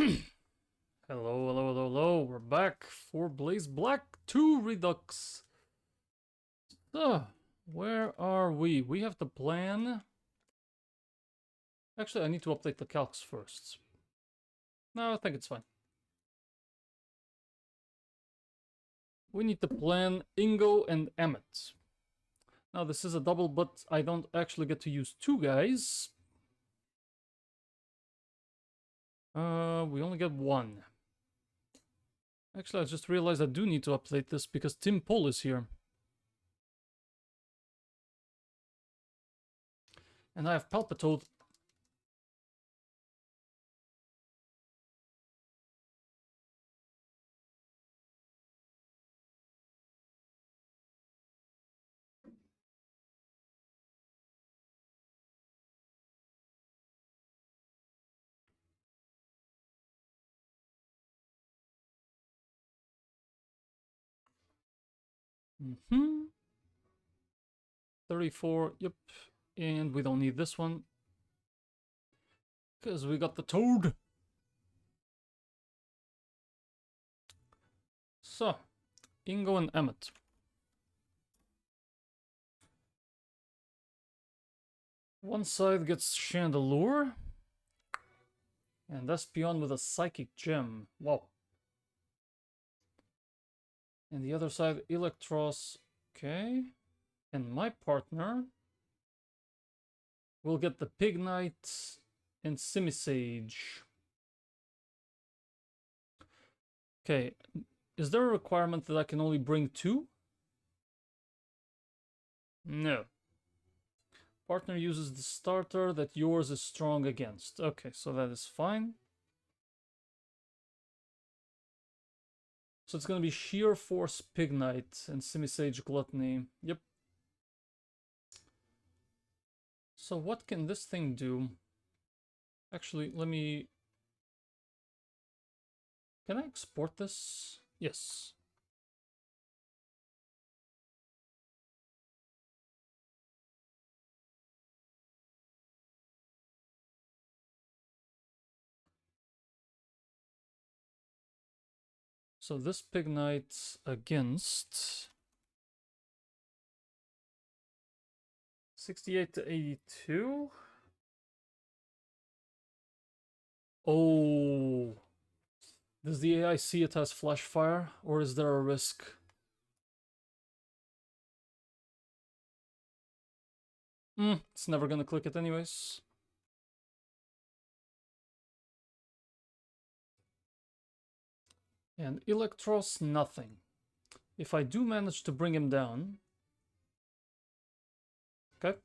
Hello, hello, hello, hello. We're back for Blaze Black 2 Redux. So, where are we? We have the plan. Actually, I need to update the calcs first. No, I think it's fine. We need to plan Ingo and Emmet. Now, this is a double, but I don't actually get to use two guys. We only get one. Actually, I just realized I do need to update this because Tim Pol is here. And I have Palpitoad. Mm-hmm. 34, yep. And we don't need this one. Because we got the Toad. So, Ingo and Emmet. One side gets Chandelure. And Espeon with a Psychic Gem. Wow. And the other side, Electros. Okay. And my partner will get the Pignite and Simisage. Okay. Is there a requirement that I can only bring two? No. Partner uses the starter that yours is strong against. Okay, so that is fine. So it's going to be Sheer Force Pignite and Simisage Gluttony. Yep. So what can this thing do? Actually, let me... Can I export this? Yes. So this Pignite against 68 to 82. Oh. Does the AI see it as Flash Fire, or is there a risk? It's never gonna click it anyways. And Electros, nothing. If I do manage to bring him down... Okay.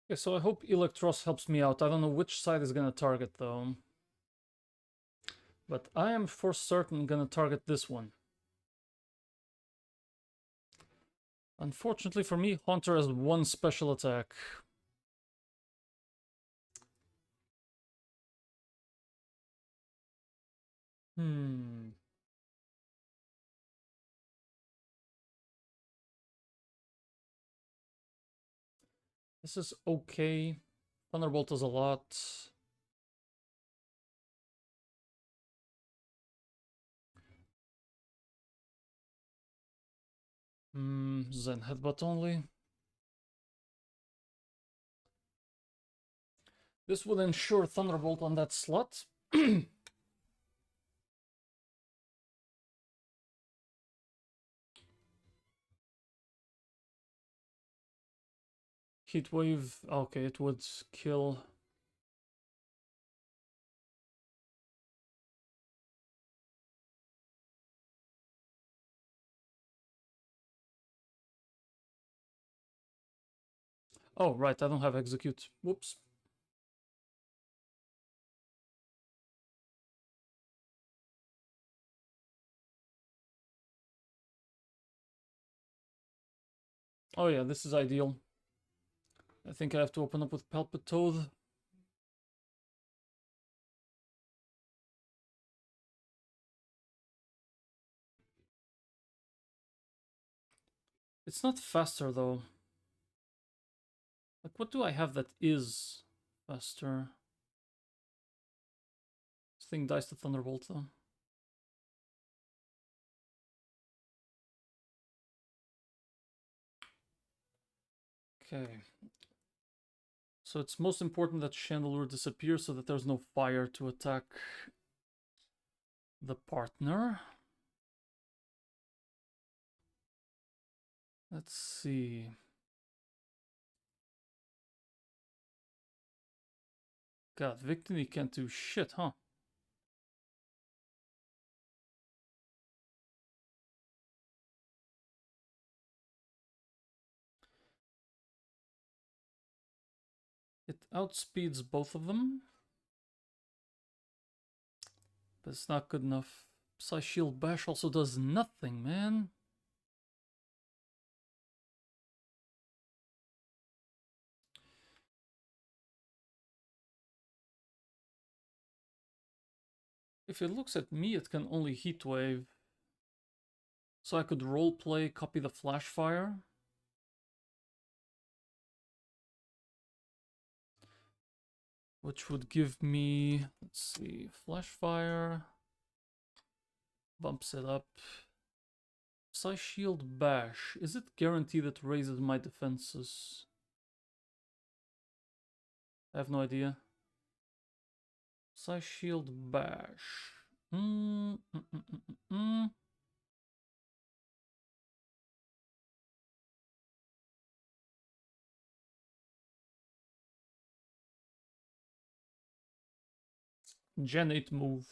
Okay, so I hope Electros helps me out. I don't know which side is gonna target, though. But I am for certain gonna target this one. Unfortunately for me, Haunter has one special attack. This is okay. Thunderbolt does a lot. Zen Headbutt only. This will ensure Thunderbolt on that slot. Heatwave, okay, it would kill. Oh, right, I don't have Execute. Whoops. Oh yeah, this is ideal. I think I have to open up with Palpitoad. It's not faster though. What do I have that is faster? This thing dies to Thunderbolt though. Okay. So it's most important that Chandelure disappears so that there's no fire to attack the partner. Let's see. God, Victini can't do shit, huh? It outspeeds both of them. But it's not good enough. Psy Shield Bash also does nothing, man. If it looks at me, it can only Heat Wave. So I could roleplay, copy the Flash Fire. Which would give me, let's see, Flash Fire. Bumps it up. Psy Shield Bash. Is it guaranteed it raises my defenses? I have no idea. Psy Shield Bash. Gen 8 move.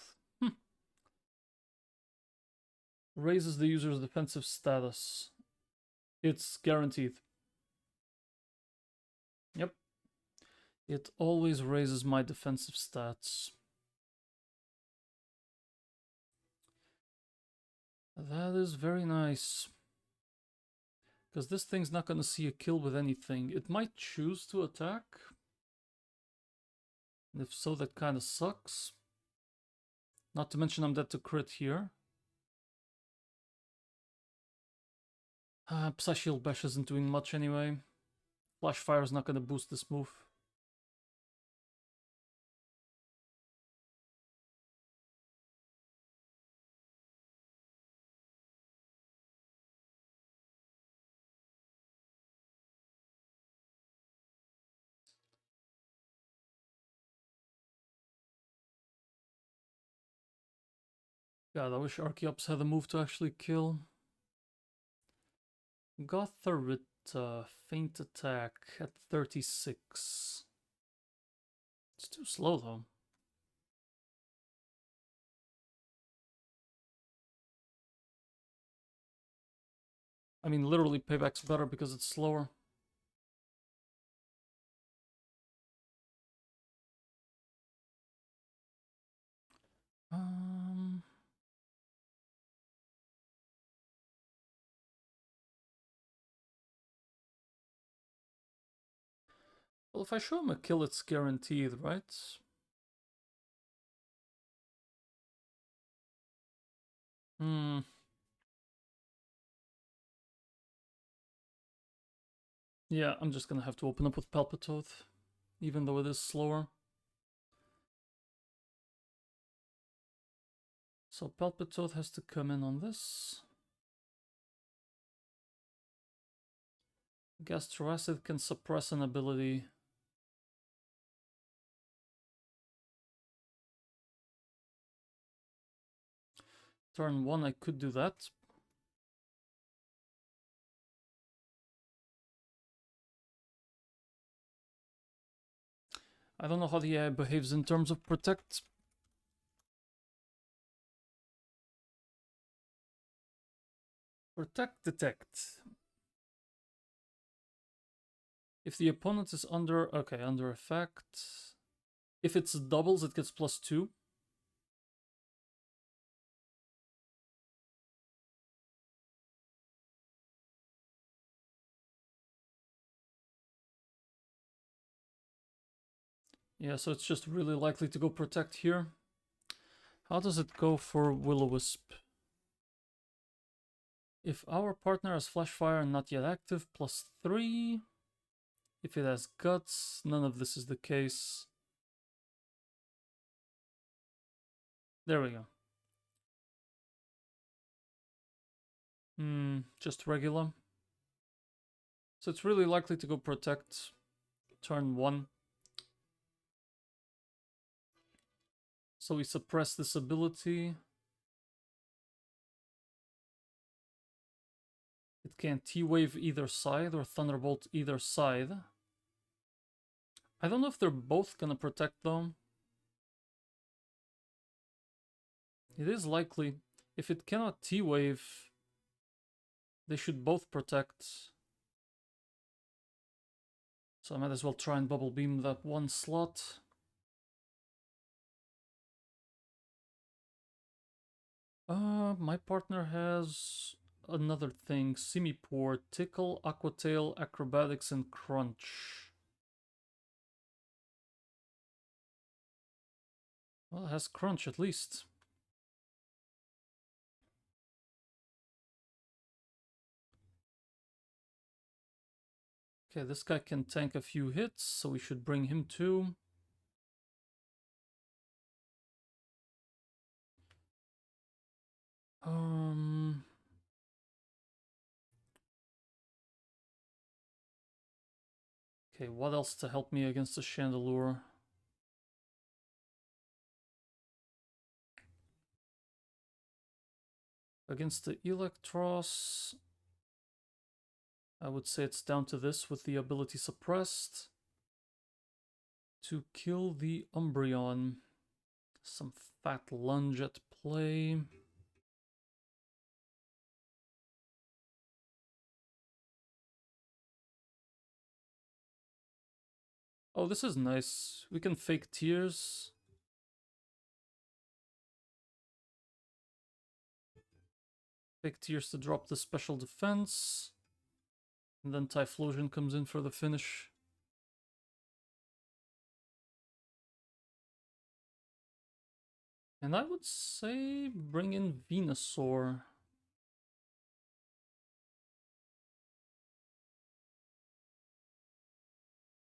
Raises the user's defensive status. It's guaranteed. Yep. It always raises my defensive stats. That is very nice. Because this thing's not going to see a kill with anything. It might choose to attack. And if so, that kind of sucks. Not to mention I'm dead to crit here. Psy Shield Bash isn't doing much anyway. Flash Fire is not going to boost this move. God, I wish Archeops had a move to actually kill. Gotharita, Faint Attack at 36. It's too slow though. I mean, literally Payback's better because it's slower. Well, if I show him a kill, it's guaranteed, right? Yeah, I'm just gonna have to open up with Palpitoad, even though it is slower. So Palpitoad has to come in on this. Gastroacid can suppress an ability. Turn 1, I could do that. I don't know how the AI behaves in terms of protect. Protect, detect. If the opponent is under, okay, under effect. If it's doubles, it gets +2. Yeah, so it's just really likely to go protect here. How does it go for Will-O-Wisp? If our partner has Flash Fire and not yet active, +3. If it has guts, none of this is the case. There we go. Just regular. So it's really likely to go protect turn 1. So we suppress this ability. It can T-Wave either side or Thunderbolt either side. I don't know if they're both gonna protect though. It is likely. If it cannot T-Wave, they should both protect. So I might as well try and Bubble Beam that one slot. My partner has another thing. Semi-Pour, Tickle, Aqua Tail, Acrobatics, and Crunch. Well, it has Crunch at least. Okay, this guy can tank a few hits, so we should bring him too. Okay, what else to help me against the Chandelure? Against the Electros, I would say it's down to this with the ability suppressed. To kill the Umbreon. Some fat lunge at play. Oh, this is nice. We can fake tears. Fake tears to drop the special defense. And then Typhlosion comes in for the finish. And I would say bring in Venusaur.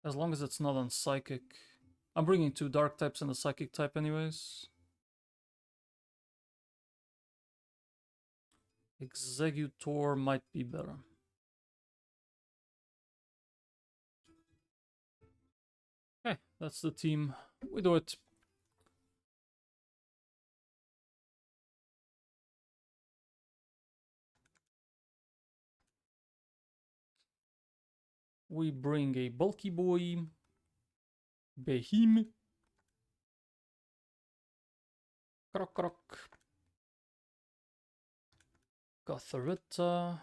As long as it's not on Psychic. I'm bringing 2 Dark types and a Psychic type anyways. Executor might be better. Okay, that's the team. We do it. We bring a bulky boy. Behemoth. Croc croc. Gothorita.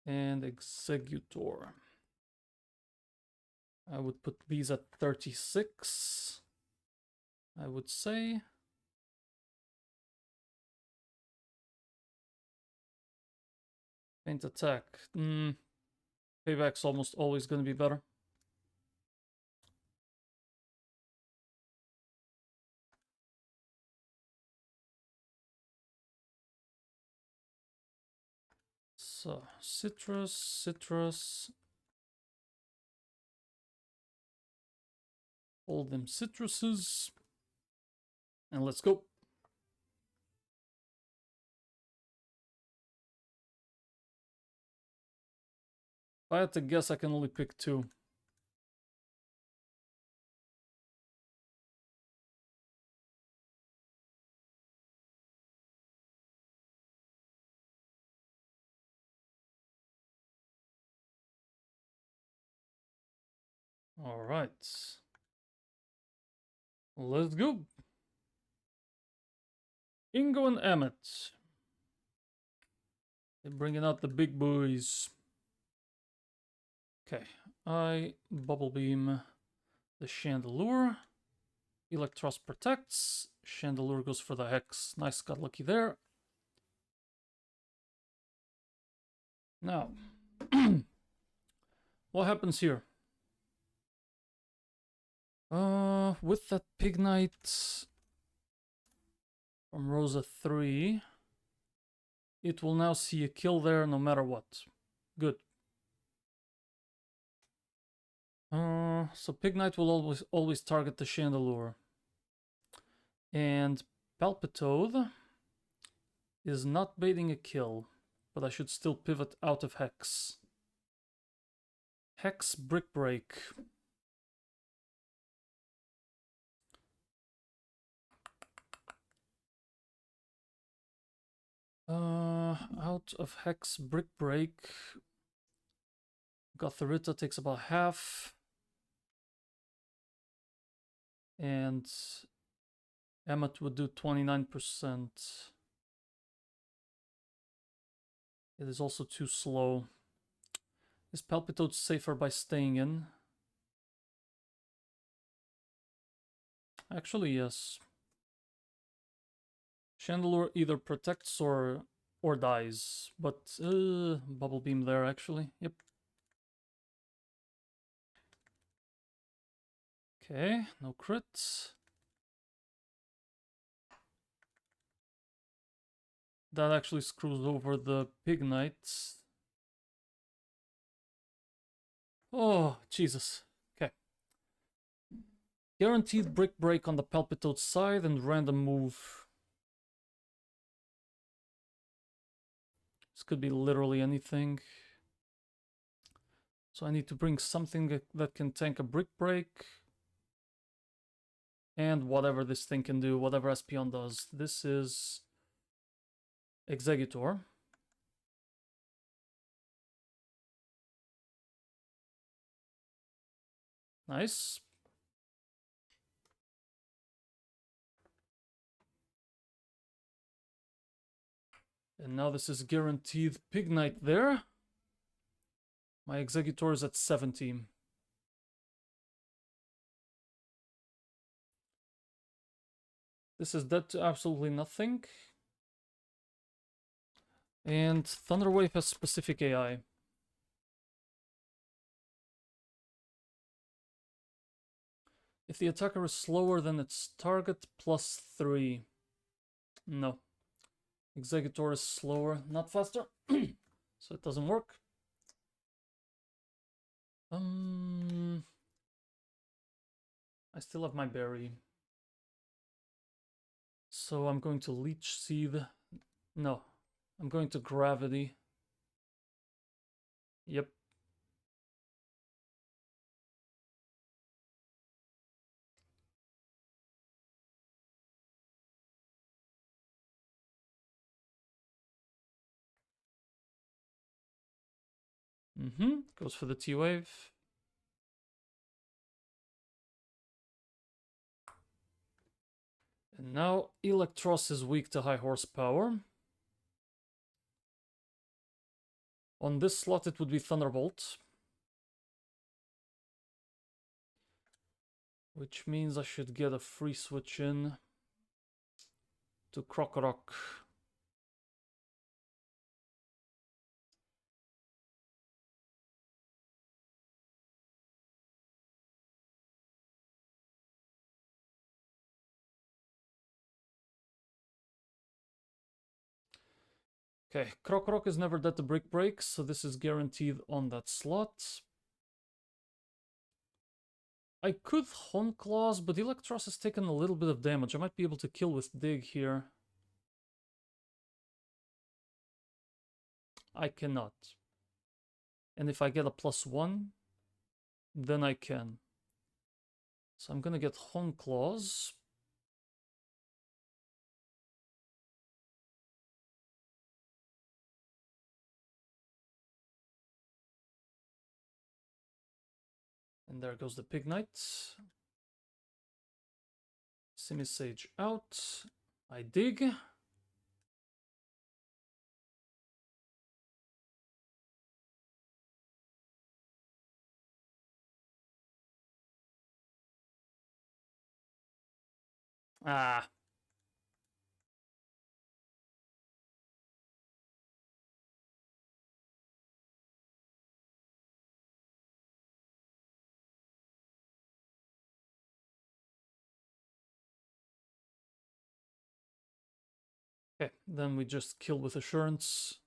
And Executor. I would put these at 36. I would say. Faint attack. Payback's almost always going to be better. So, citrus. All them citruses. And let's go. If I had to guess, I can only pick 2. All right. Let's go. Ingo and Emmett. They're bringing out the big boys. Okay. I Bubble Beam the Chandelure. Electros protects. Chandelure goes for the Hex. Nice, got lucky there. Now, what happens here? With that Pignite from Rosa 3, It will now see a kill there no matter what. Good. So Pig Knight will always target the Chandelure. And Palpitoad is not baiting a kill, but I should still pivot out of Hex. Hex Brick Break. Out of Hex Brick Break. Gothorita takes about half. And Emmet would do 29%. It is also too slow. Is Palpitoad safer by staying in? Actually, yes. Chandelure either protects or dies, but Bubble Beam there actually. Yep. Okay, no crits. That actually screws over the Pig Knight. Oh, Jesus. Okay. Guaranteed Brick Break on the Palpitoad side and random move. This could be literally anything. So I need to bring something that can tank a Brick Break. And whatever this thing can do, whatever Espeon does. This is Exeggutor. Nice. And now this is guaranteed Pig Knight there. My Exeggutor is at 70. This is dead to absolutely nothing. And Thunderwave has specific AI. If the attacker is slower than its target, +3. No. Exeggutor is slower, not faster. So it doesn't work. I still have my berry. So I'm going to Leech Seed. No. I'm going to Gravity. Yep. Goes for the T-Wave. And now Electros is weak to high horsepower. On this slot it would be Thunderbolt. Which means I should get a free switch in to Krokorok. Okay, Krokorok is never dead to Brick Break, so this is guaranteed on that slot. I could Hornclaws, but Electros has taken a little bit of damage. I might be able to kill with Dig here. I cannot. And if I get a +1, then I can. So I'm gonna get Hornclaws. And there goes the Pig Knight. Simisage out. I dig. Ah. Okay, then we just kill with assurance.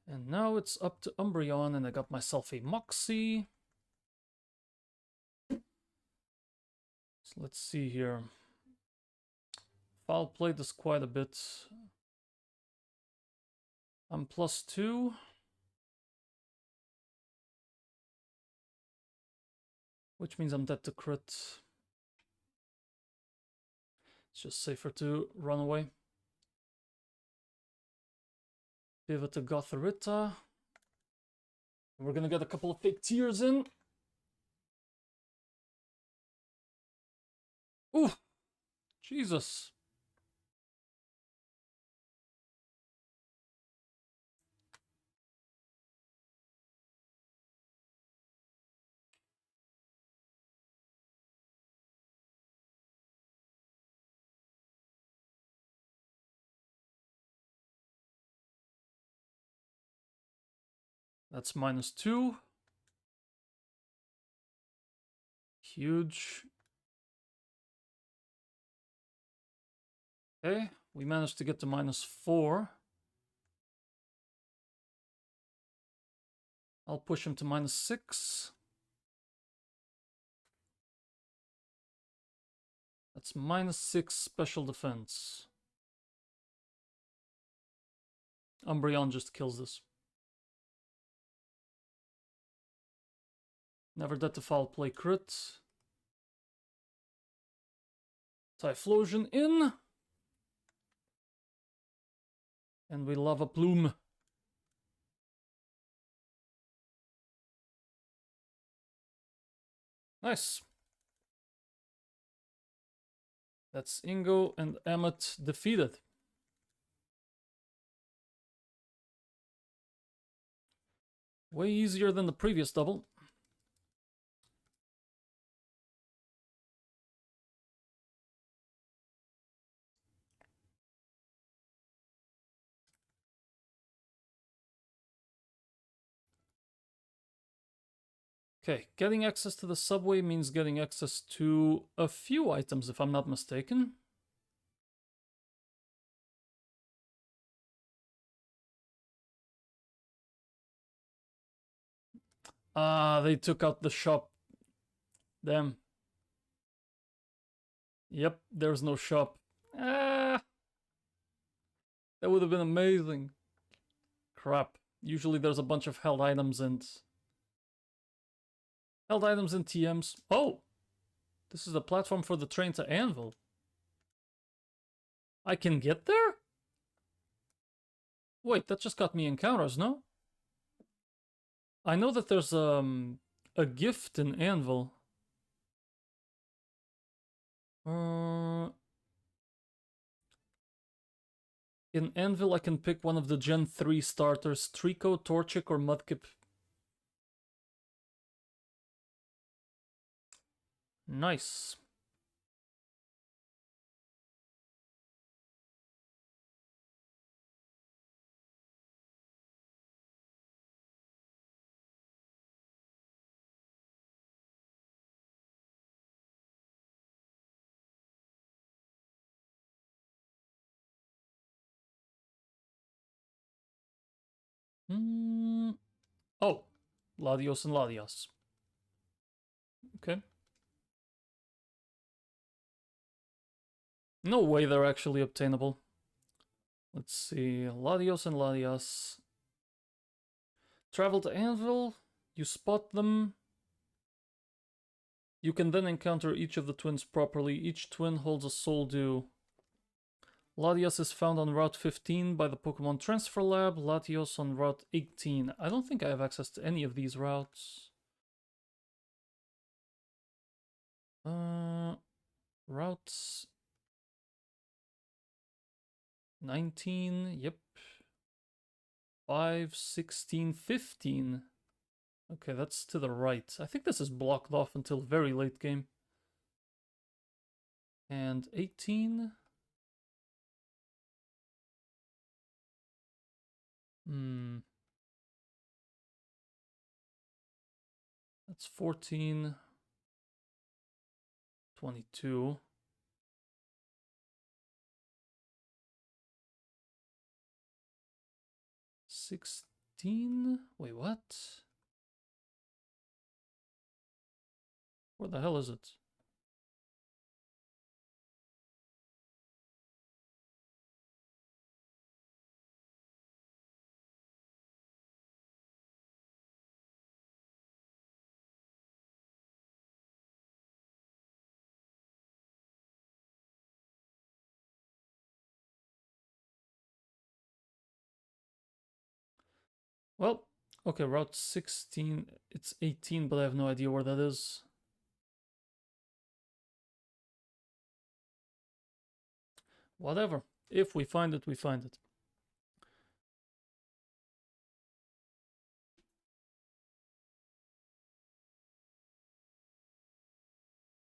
And now it's up to Umbreon, and I got myself a Moxie. So let's see here. Foul play this quite a bit. I'm +2. Which means I'm dead to crit. It's just safer to run away. Pivot to Gotharita. We're gonna get a couple of fake tears in. Ooh! Jesus. That's -2. Huge. Okay, we managed to get to -4. I'll push him to -6. That's -6 special defense. Umbreon just kills this. Never dead to foul play crit. Typhlosion in. And we Lava Plume. Nice. That's Ingo and Emmet defeated. Way easier than the previous double. Okay, getting access to the subway means getting access to a few items, if I'm not mistaken. Ah, they took out the shop. Damn. Yep, there's no shop. Ah, that would have been amazing. Crap. Usually there's a bunch of held items and TMs. Oh, this is the platform for the train to Anvil. I can get there? Wait, that just got me encounters, no? I know that there's a gift in Anvil. In Anvil, I can pick one of the Gen 3 starters, Trico, Torchic, or Mudkip. Nice. Oh, Latios and Latias. Okay. No way they're actually obtainable. Let's see. Latios and Latias. Travel to Anvil. You spot them. You can then encounter each of the twins properly. Each twin holds a soul dew. Latias is found on Route 15 by the Pokemon Transfer Lab. Latios on Route 18. I don't think I have access to any of these routes. Routes 19, yep. 5, 16, 15. Okay, that's to the right. I think this is blocked off until very late game. And 18. That's 14. 22. 16? Wait, what? Where the hell is it? Well, okay, Route 16, it's 18, but I have no idea where that is. Whatever. If we find it, we find it.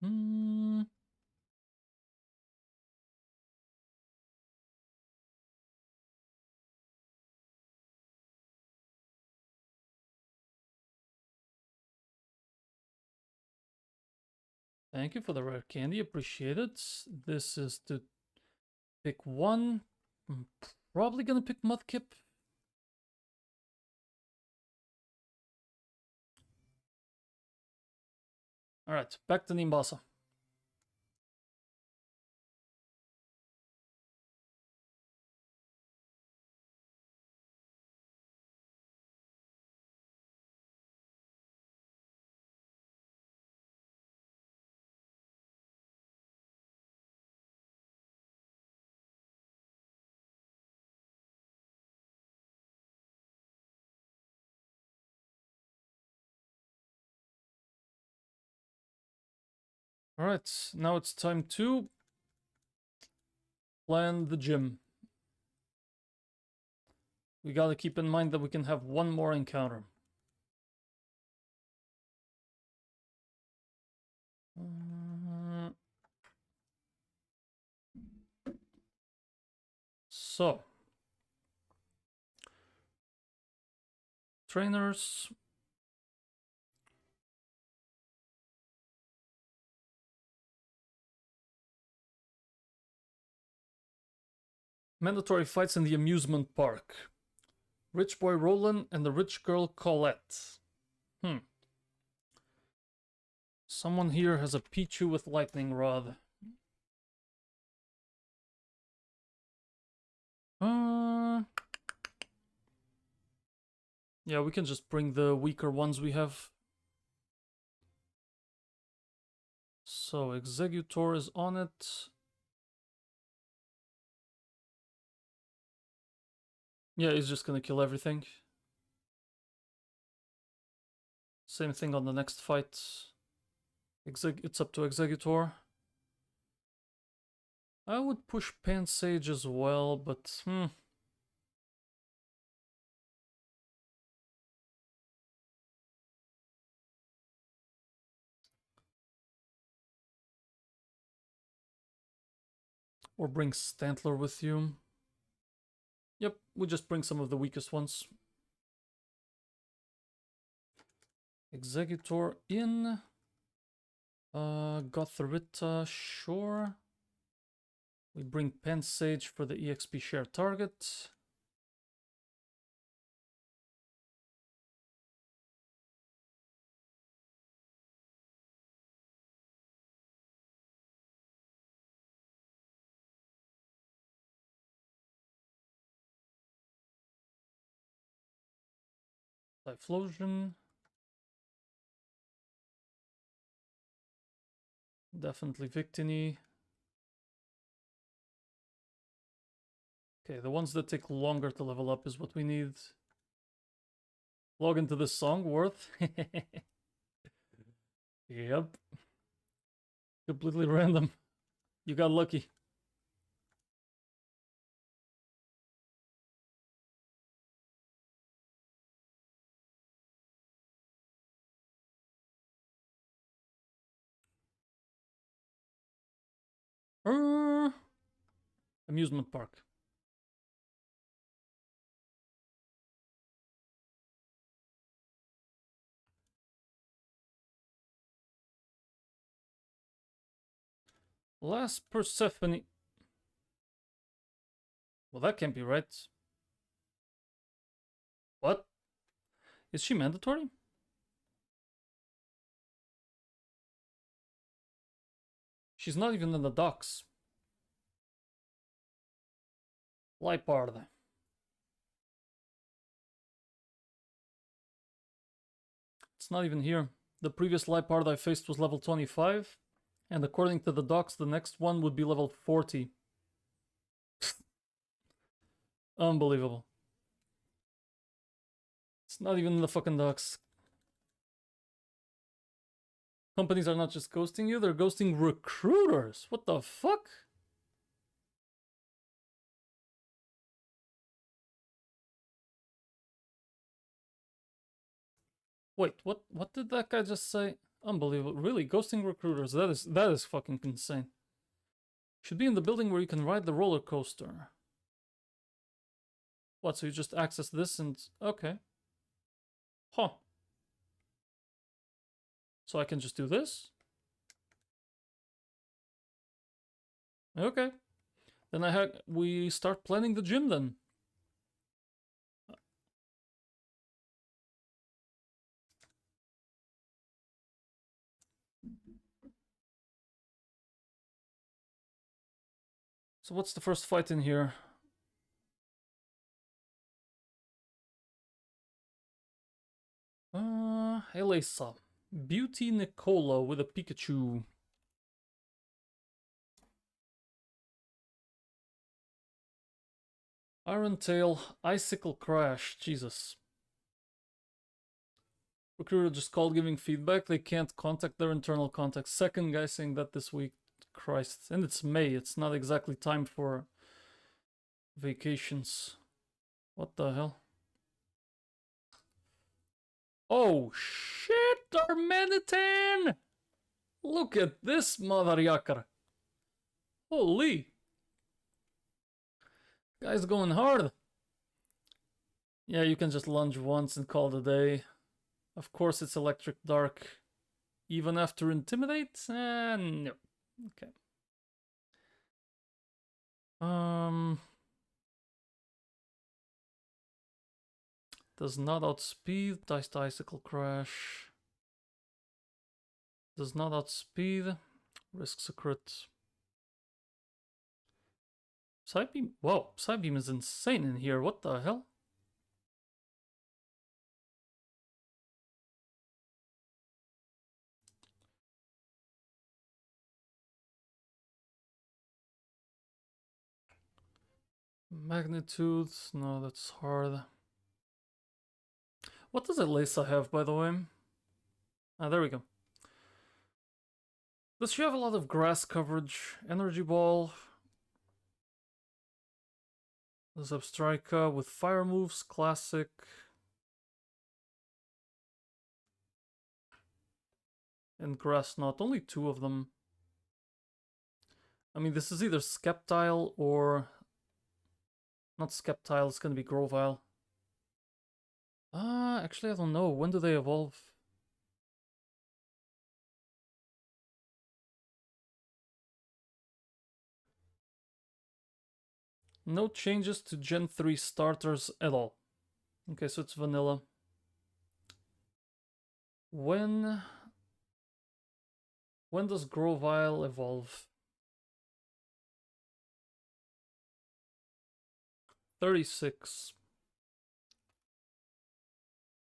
Hmm. Thank you for the rare candy, appreciate it. This is to pick one. I'm probably gonna pick Mudkip. Alright, back to Nimbasa. Alright, now it's time to plan the gym. We gotta keep in mind that we can have one more encounter. So, trainers. Mandatory fights in the amusement park. Rich boy Roland and the rich girl Colette. Someone here has a Pichu with lightning rod. Yeah, we can just bring the weaker ones we have. So, Executor is on it. Yeah, he's just gonna kill everything. Same thing on the next fight. It's up to Executor. I would push Pansage as well, but or bring Stantler with you. Yep, we just bring some of the weakest ones. Executor in. Gotharita, sure. We bring Pansage for the EXP share target. Typhlosion. Definitely Victini. Okay, the ones that take longer to level up is what we need. Log into this song, Worth. Yep. Completely random. You got lucky. Amusement park. Last Persephone. Well, that can't be right. Is she mandatory? She's not even in the docks. Lipard. It's not even here. The previous Lipard I faced was level 25. And according to the docs, the next one would be level 40. Unbelievable. It's not even in the fucking docs. Companies are not just ghosting you, they're ghosting recruiters. What the fuck? Wait, what did that guy just say? Unbelievable. Really, ghosting recruiters. That is fucking insane. Should be in the building where you can ride the roller coaster. What, so you just access this and okay. Huh. So I can just do this? Okay. Then we start planning the gym then. So what's the first fight in here? Elesa. Beauty Nicola with a Pikachu. Iron Tail, Icicle Crash. Jesus. Recruiter just called giving feedback. They can't contact their internal contacts. Second guy saying that this week. Christ. And it's May. It's not exactly time for vacations. What the hell? Oh shit, Armenitan! Look at this mother yucker. Holy. Guy's going hard. Yeah, you can just lunge once and call it a day. Of course it's Electric Dark. Even after Intimidate? No. Okay. Does not outspeed. Dice to Icicle Crash. Does not outspeed. Risks a crit. Psybeam? Whoa, Psybeam is insane in here. What the hell? Magnitude. No, that's hard. What does Elesa have, by the way? Ah, there we go. Does she have a lot of grass coverage? Energy Ball. Does have Strika with fire moves, classic. And grass not. Only two of them. I mean, this is either Skeptile or... Not Skeptile, it's gonna be Grovyle. Actually I don't know. When do they evolve? No changes to Gen 3 starters at all. Okay, so it's vanilla. When does Grovyle evolve? 36.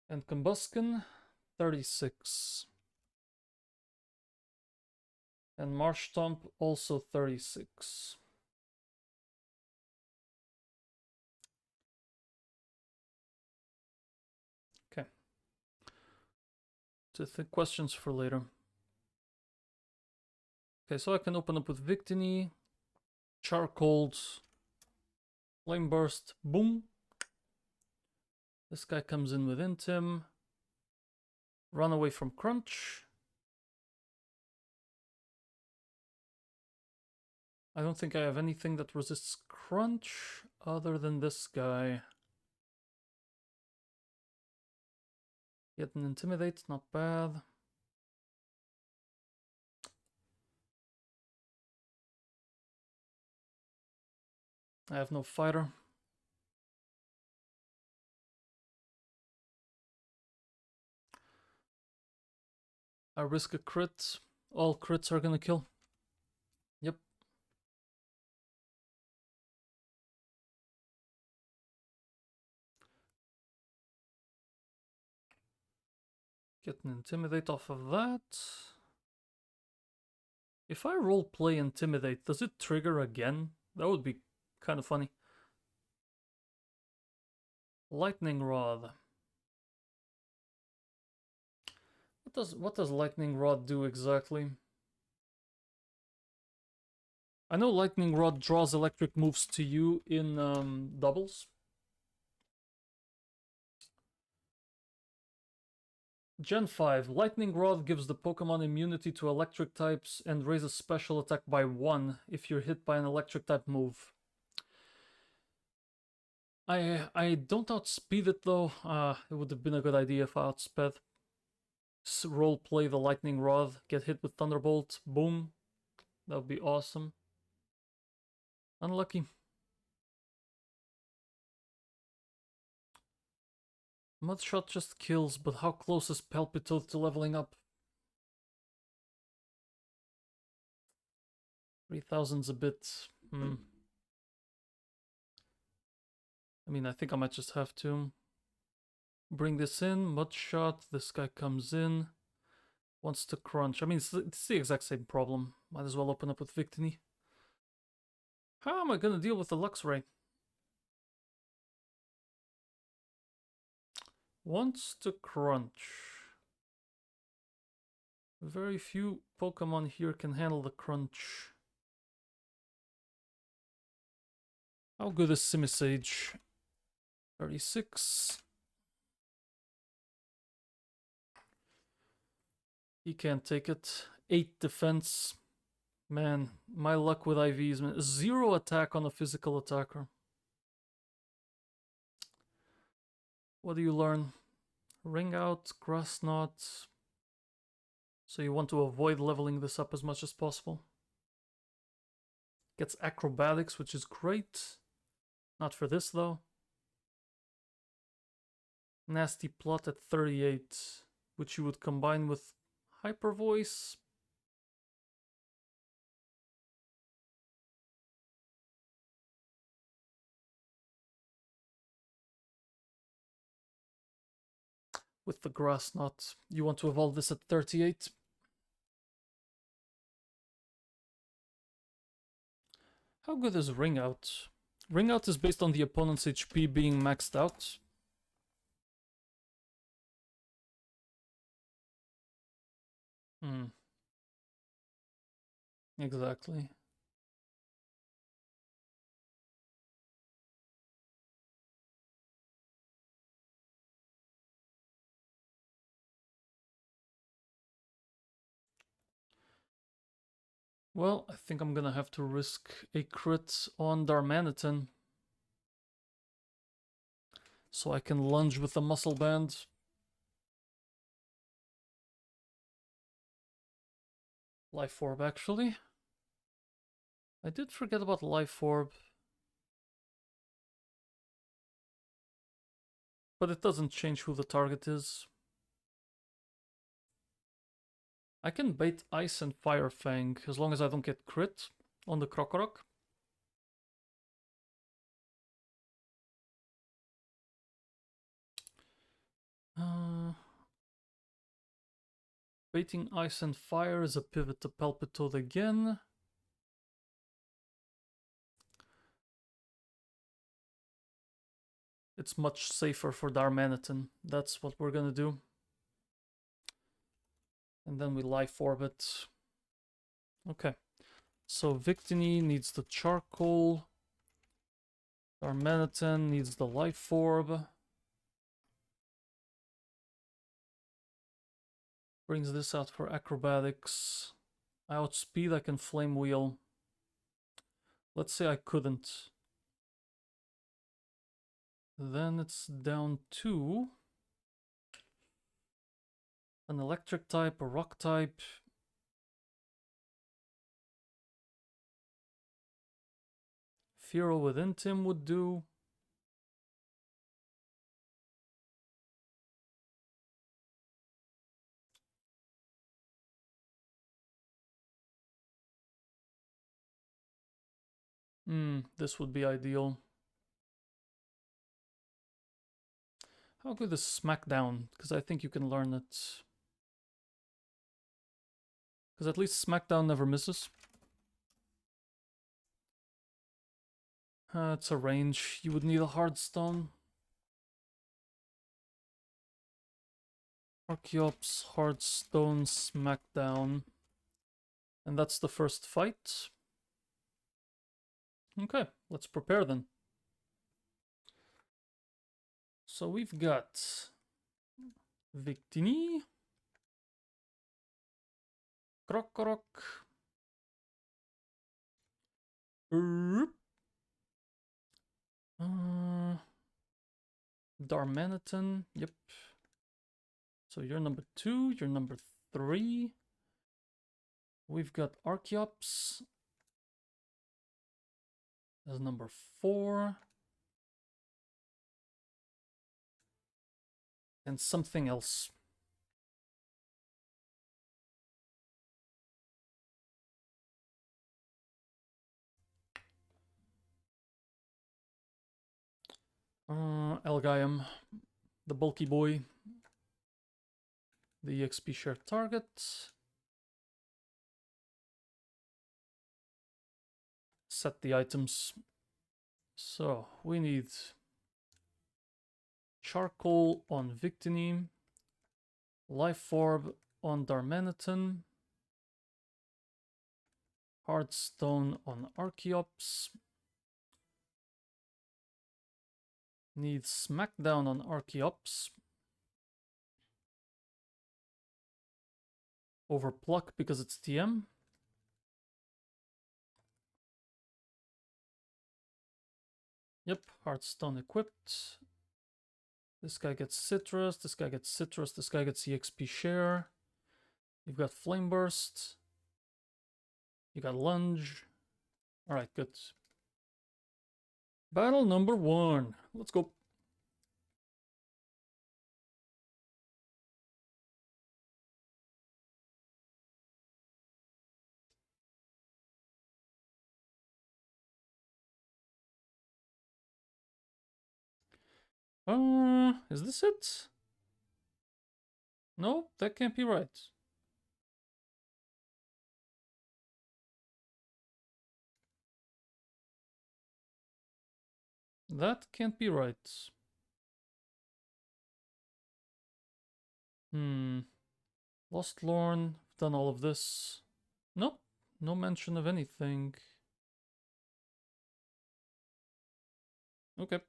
And Combuskin, 36. And Marshtomp, also 36. Okay. So questions for later. Okay, so I can open up with Victini, Charcold, Flame Burst, boom. This guy comes in with Intim. Run away from Crunch. I don't think I have anything that resists Crunch other than this guy. Get an Intimidate, not bad. I have no fighter. I risk a crit. All crits are gonna kill. Yep. Get an Intimidate off of that. If I roleplay Intimidate, does it trigger again? That would be kind of funny. Lightning Rod. What does Lightning Rod do exactly? I know Lightning Rod draws electric moves to you in doubles. Gen 5. Lightning Rod gives the Pokemon immunity to electric types and raises special attack by 1 if you're hit by an electric type move. I don't outspeed it though. It would have been a good idea if I outsped. Roleplay the Lightning Rod, get hit with Thunderbolt, boom. That would be awesome. Unlucky. Mudshot just kills, but how close is Palpitoad to leveling up? 3000's a bit... I mean, I think I might just have to bring this in. Mudshot, this guy comes in. Wants to crunch. I mean, it's the exact same problem. Might as well open up with Victini. How am I gonna deal with the Luxray? Wants to crunch. Very few Pokemon here can handle the crunch. How good is Simisage? 36. He can't take it. 8 defense. Man, my luck with IVs, man. 0 attack on a physical attacker. What do you learn? Ring Out, Grass Knot. So you want to avoid leveling this up as much as possible. Gets Acrobatics, which is great. Not for this, though. Nasty Plot at 38, which you would combine with Hyper Voice. With the Grass Knot, you want to evolve this at 38. How good is Ring Out? Ring Out is based on the opponent's HP being maxed out. Exactly. Well, I think I'm gonna have to risk a crit on Darmanitan. So I can lunge with the Muscle Band. Life Orb, actually. I did forget about Life Orb. But it doesn't change who the target is. I can bait Ice and Fire Fang as long as I don't get crit on the Krokorok. Baiting Ice and Fire is a pivot to Palpitoad again. It's much safer for Darmanitan. That's what we're gonna do. And then we Life Orb it. Okay. So Victini needs the Charcoal. Darmanitan needs the Life Orb. Brings this out for Acrobatics. I outspeed, I can Flame Wheel. Let's say I couldn't. Then it's down to an Electric type, a Rock type. Fearow with Intim would do. This would be ideal. How good is Smackdown? Because I think you can learn it. Because at least Smackdown never misses. It's a range. You would need a Hardstone. Archeops, Hardstone, Smackdown. And that's the first fight. Okay, let's prepare then. So we've got Victini, Krokorok, Darmanitan, yep. So you're number 2, you're number 3. We've got Archeops as number 4. And something else. Elgaiam, the bulky boy. The EXP share target. Set the items. So we need Charcoal on Victini, Life Orb on Darmanitan, Hardstone on Archeops. Need Smackdown on Archeops. Over Pluck because it's TM. Yep, Hearthstone equipped. This guy gets Citrus, this guy gets Citrus, this guy gets EXP share. You've got Flame Burst. You got Lunge. Alright, good. Battle number 1. Let's go. Is this it? No, that can't be right. That can't be right. Lost Lorn, done all of this. Nope, no mention of anything. Okay.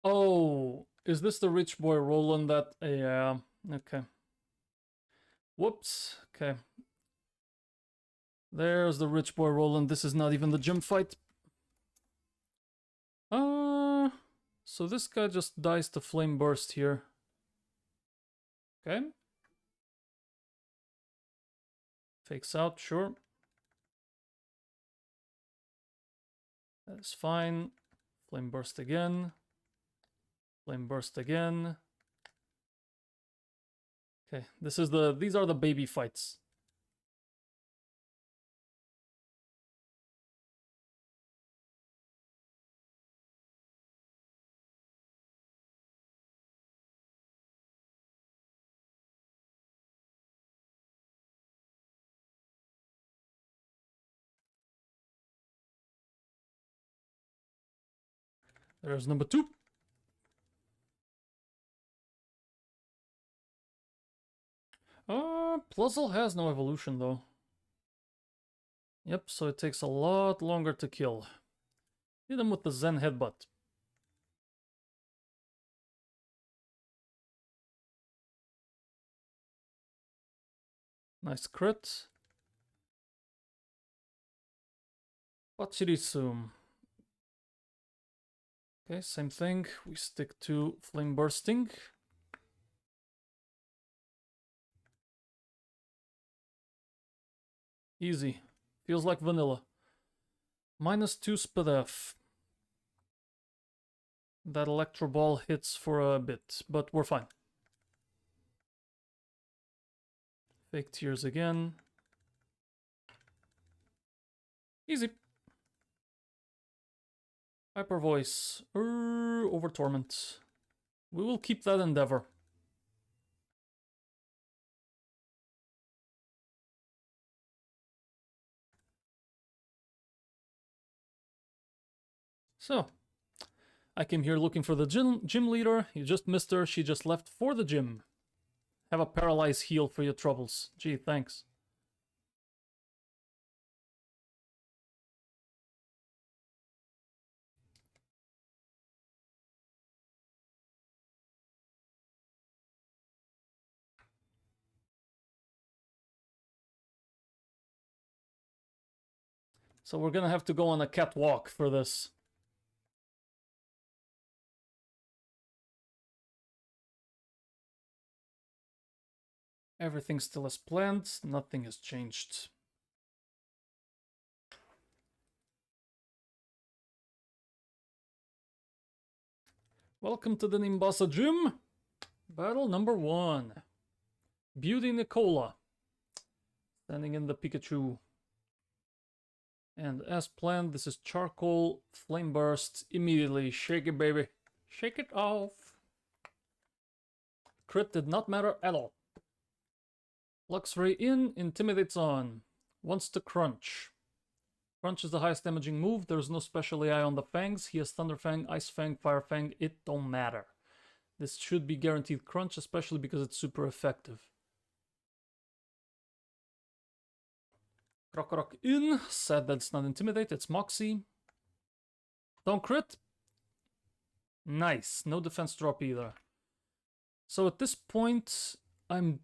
Oh, is this the rich boy Roland that... Yeah, okay. Whoops, okay. There's the rich boy Roland. This is not even the gym fight. So this guy just dies to Flame Burst here. Okay. Fakes out, sure. That's fine. Flame Burst again. Flame Burst again. Okay, these are the baby fights. There's number 2. Pluzzle has no evolution though. Yep, so it takes a lot longer to kill. Hit him with the Zen Headbutt. Nice crit. Pachirisum. Okay, same thing. We stick to flame bursting. Easy. Feels like vanilla. -2 SPDF. That electro ball hits for a bit, but we're fine. Fake tears again. Easy. Hyper voice. Over torment. We will keep that endeavor. So, I came here looking for the gym leader. You just missed her. She just left for the gym. Have a paralyzed heal for your troubles. Gee, thanks. So we're gonna have to go on a catwalk for this. Everything still as planned. Nothing has changed. Welcome to the Nimbasa Gym. Battle number 1. Beauty Nicola. Standing in the Pikachu. And as planned, this is charcoal, flame burst, immediately. Shake it, baby. Shake it off. Crit did not matter at all. Lux Ray in, intimidates on. Wants to crunch. Crunch is the highest damaging move. There's no special AI on the fangs. He has Thunder Fang, Ice Fang, Fire Fang. It don't matter. This should be guaranteed crunch, especially because it's super effective. Krokorok in. Sad that it's not Intimidate. It's Moxie. Don't crit. Nice. No defense drop either. So at this point, I'm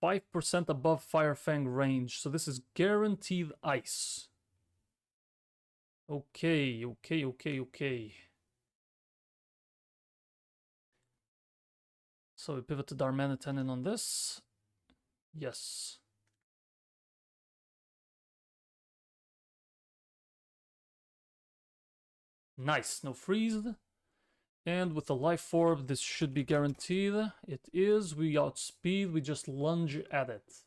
5% above Fire Fang range. So this is guaranteed ice. Okay. So we pivot to Darmanitan in on this. Yes. Nice, no freeze. And with the life orb, this should be guaranteed. It is. We outspeed, we just lunge at it.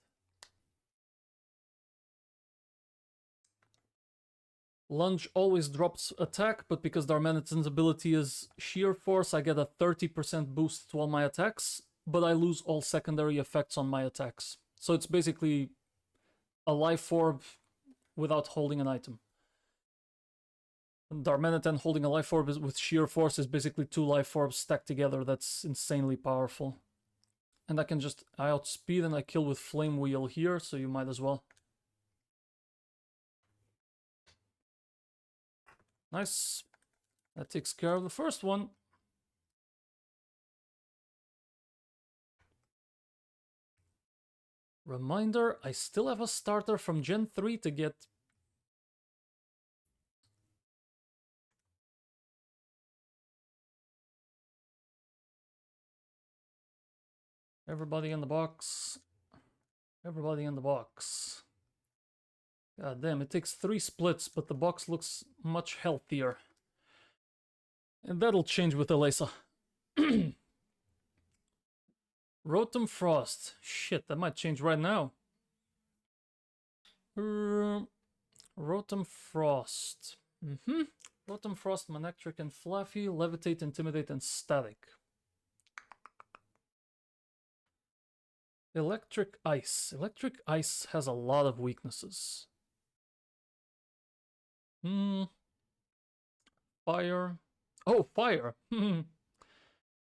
Lunge always drops attack, but because Darmanitan's ability is Sheer Force, I get a 30% boost to all my attacks, but I lose all secondary effects on my attacks. So it's basically a life orb without holding an item. Darmanitan holding a life orb with Sheer Force is basically 2 life orbs stacked together. That's insanely powerful. And I outspeed and I kill with Flame Wheel here, so you might as well. Nice. That takes care of the first one. Reminder, I still have a starter from Gen 3 to get. Everybody in the box. Everybody in the box. God damn, it takes 3 splits, but the box looks much healthier. And that'll change with Elesa. Rotom Frost. Shit, that might change right now. Rotom Frost. Rotom Frost, Manectric, and Fluffy. Levitate, Intimidate, and Static. Electric Ice. Electric Ice has a lot of weaknesses. Fire. Oh, fire!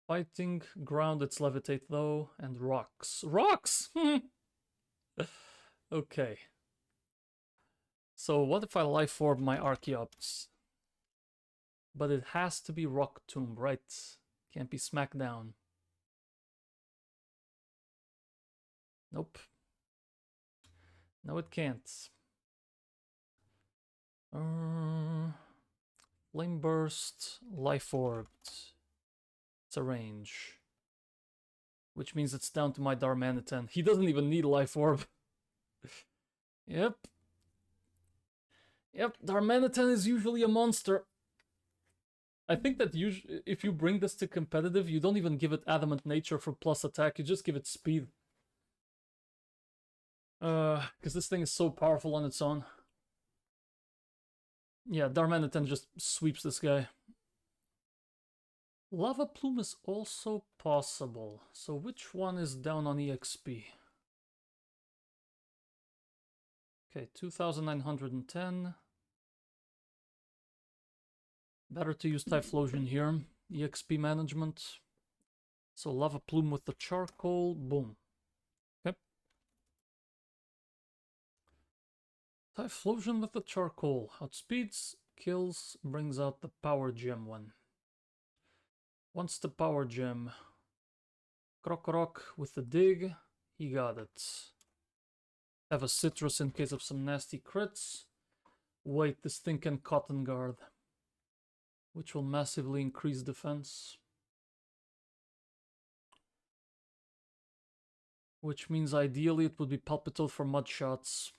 Fighting, ground, it's levitate though, and rocks. Rocks! Okay. So what if I life orb my Archeops? But it has to be Rock Tomb, right? Can't be smacked down. Nope. No, it can't. Flame Burst, Life Orb. It's a range. Which means it's down to my Darmanitan. He doesn't even need Life Orb. Yep. Yep, Darmanitan is usually a monster. I think that if you bring this to competitive, you don't even give it Adamant Nature for plus attack, you just give it speed. Because this thing is so powerful on its own. Yeah, Darmanitan just sweeps this guy. Lava Plume is also possible. So which one is down on EXP? Okay, 2,910. Better to use Typhlosion here. EXP management. So Lava Plume with the charcoal. Boom. Okay. Typhlosion with the charcoal. Outspeeds, kills, brings out the power gem one. Wants the power gem. Krokorok with the dig. He got it. Have a citrus in case of some nasty crits. Wait, this thing can cotton guard, which will massively increase defense. Which means ideally it would be Palpitoad for mud shots.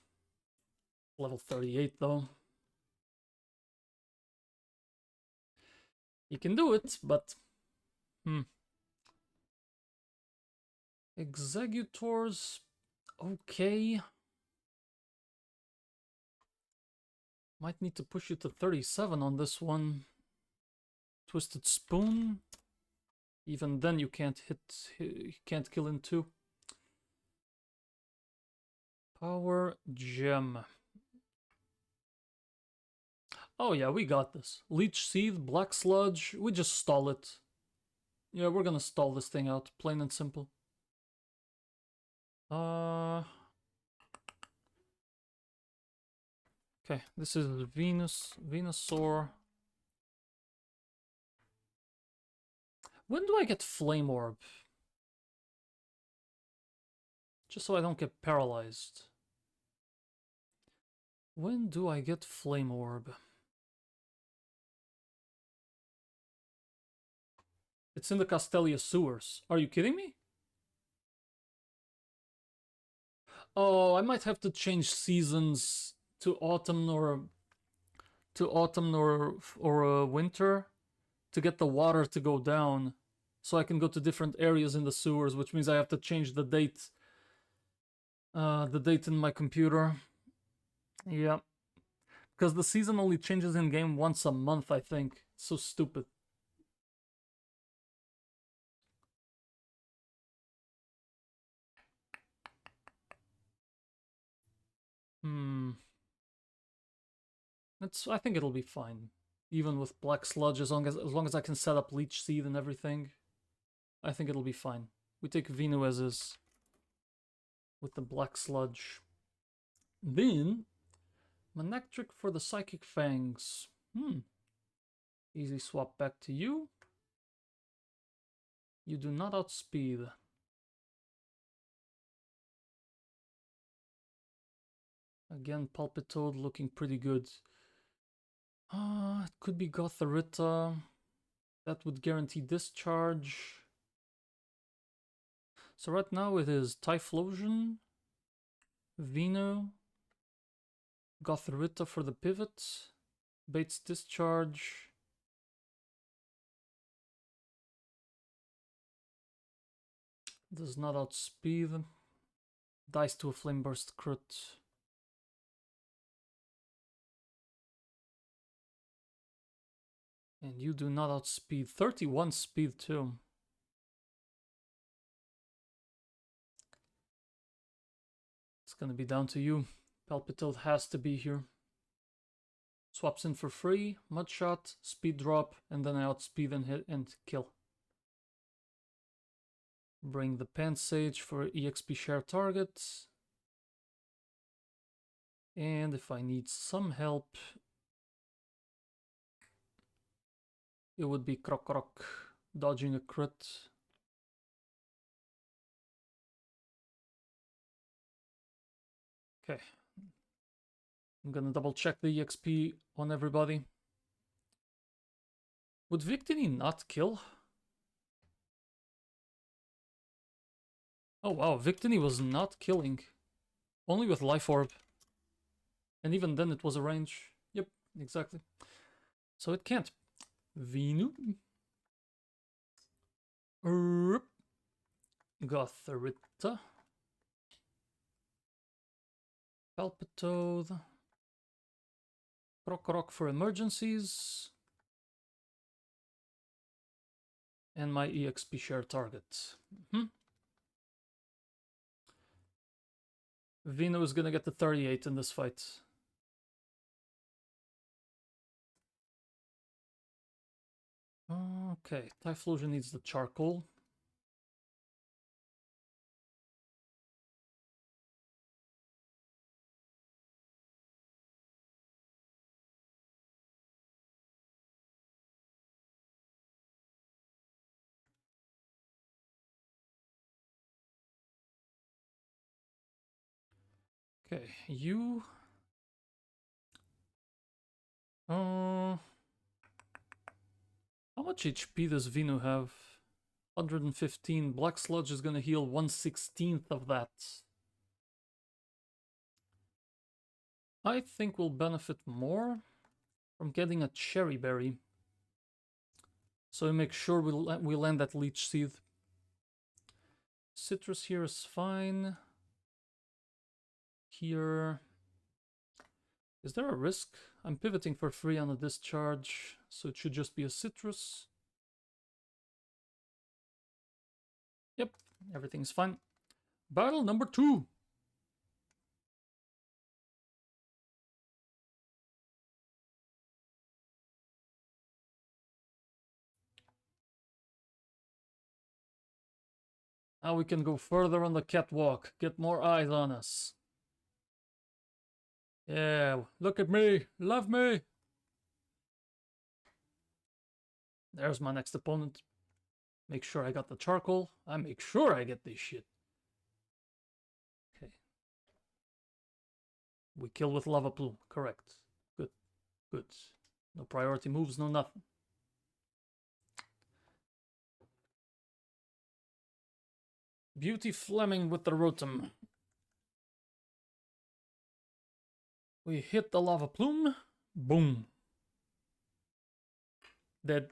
Level 38 though. You can do it, but Exegutors, okay. Might need to push you to 37 on this one. Twisted Spoon. Even then you can't you can't kill in two. Power Gem. Oh yeah, we got this. Leech Seed, Black Sludge, we just stall it. Yeah, we're gonna stall this thing out, plain and simple. Okay, this is Venusaur. When do I get Flame Orb? Just so I don't get paralyzed. When do I get Flame Orb? It's in the Castelia sewers. Are you kidding me? Oh, I might have to change seasons to autumn or winter to get the water to go down, so I can go to different areas in the sewers, which means I have to change the date. The date in my computer. Yeah, because the season only changes in game once a month. I think it's so stupid. I think it'll be fine. Even with Black Sludge, as long as I can set up Leech Seed and everything, I think it'll be fine. We take Venu as is with the Black Sludge. Then Manectric for the Psychic Fangs. Easy swap back to you. You do not outspeed. Again, Palpitoad looking pretty good. It could be Gothorita. That would guarantee discharge. So right now it is Typhlosion, Veno, Gothorita for the pivot, Bates discharge. Does not outspeed. Dies to a Flame Burst crit. And you do not outspeed. 31 speed too. It's gonna be down to you. Palpitoad has to be here. Swaps in for free, Mudshot, speed drop, and then I outspeed and hit and kill. Bring the Pansage for EXP share target. And if I need some help, it would be Krokorok dodging a crit. Okay. I'm gonna double check the EXP on everybody. Would Victini not kill? Oh wow, Victini was not killing. Only with Life Orb. And even then it was a range. Yep, exactly. So it can't. Vinu. Gotharita. Palpitode. Krokorok for emergencies. And my EXP share target. Vino is gonna get the 38 in this fight. Okay, Typhlosion needs the charcoal. Okay, you... how much HP does Vino have? 115. Black Sludge is gonna heal 1/16 of that. I think we'll benefit more from getting a Cherry Berry. So we make sure we land that Leech Seed. Citrus here is fine. Here... Is there a risk? I'm pivoting for free on a discharge, so it should just be a citrus. Yep, everything's fine. Battle number 2. Now we can go further on the catwalk, get more eyes on us. Yeah, look at me, love me. There's my next opponent. Make sure I got the charcoal. I make sure I get this shit. Okay. We kill with lava plume, correct. Good, good. No priority moves, no nothing. Beauty Fleming with the Rotom. We hit the lava plume. Boom. Dead.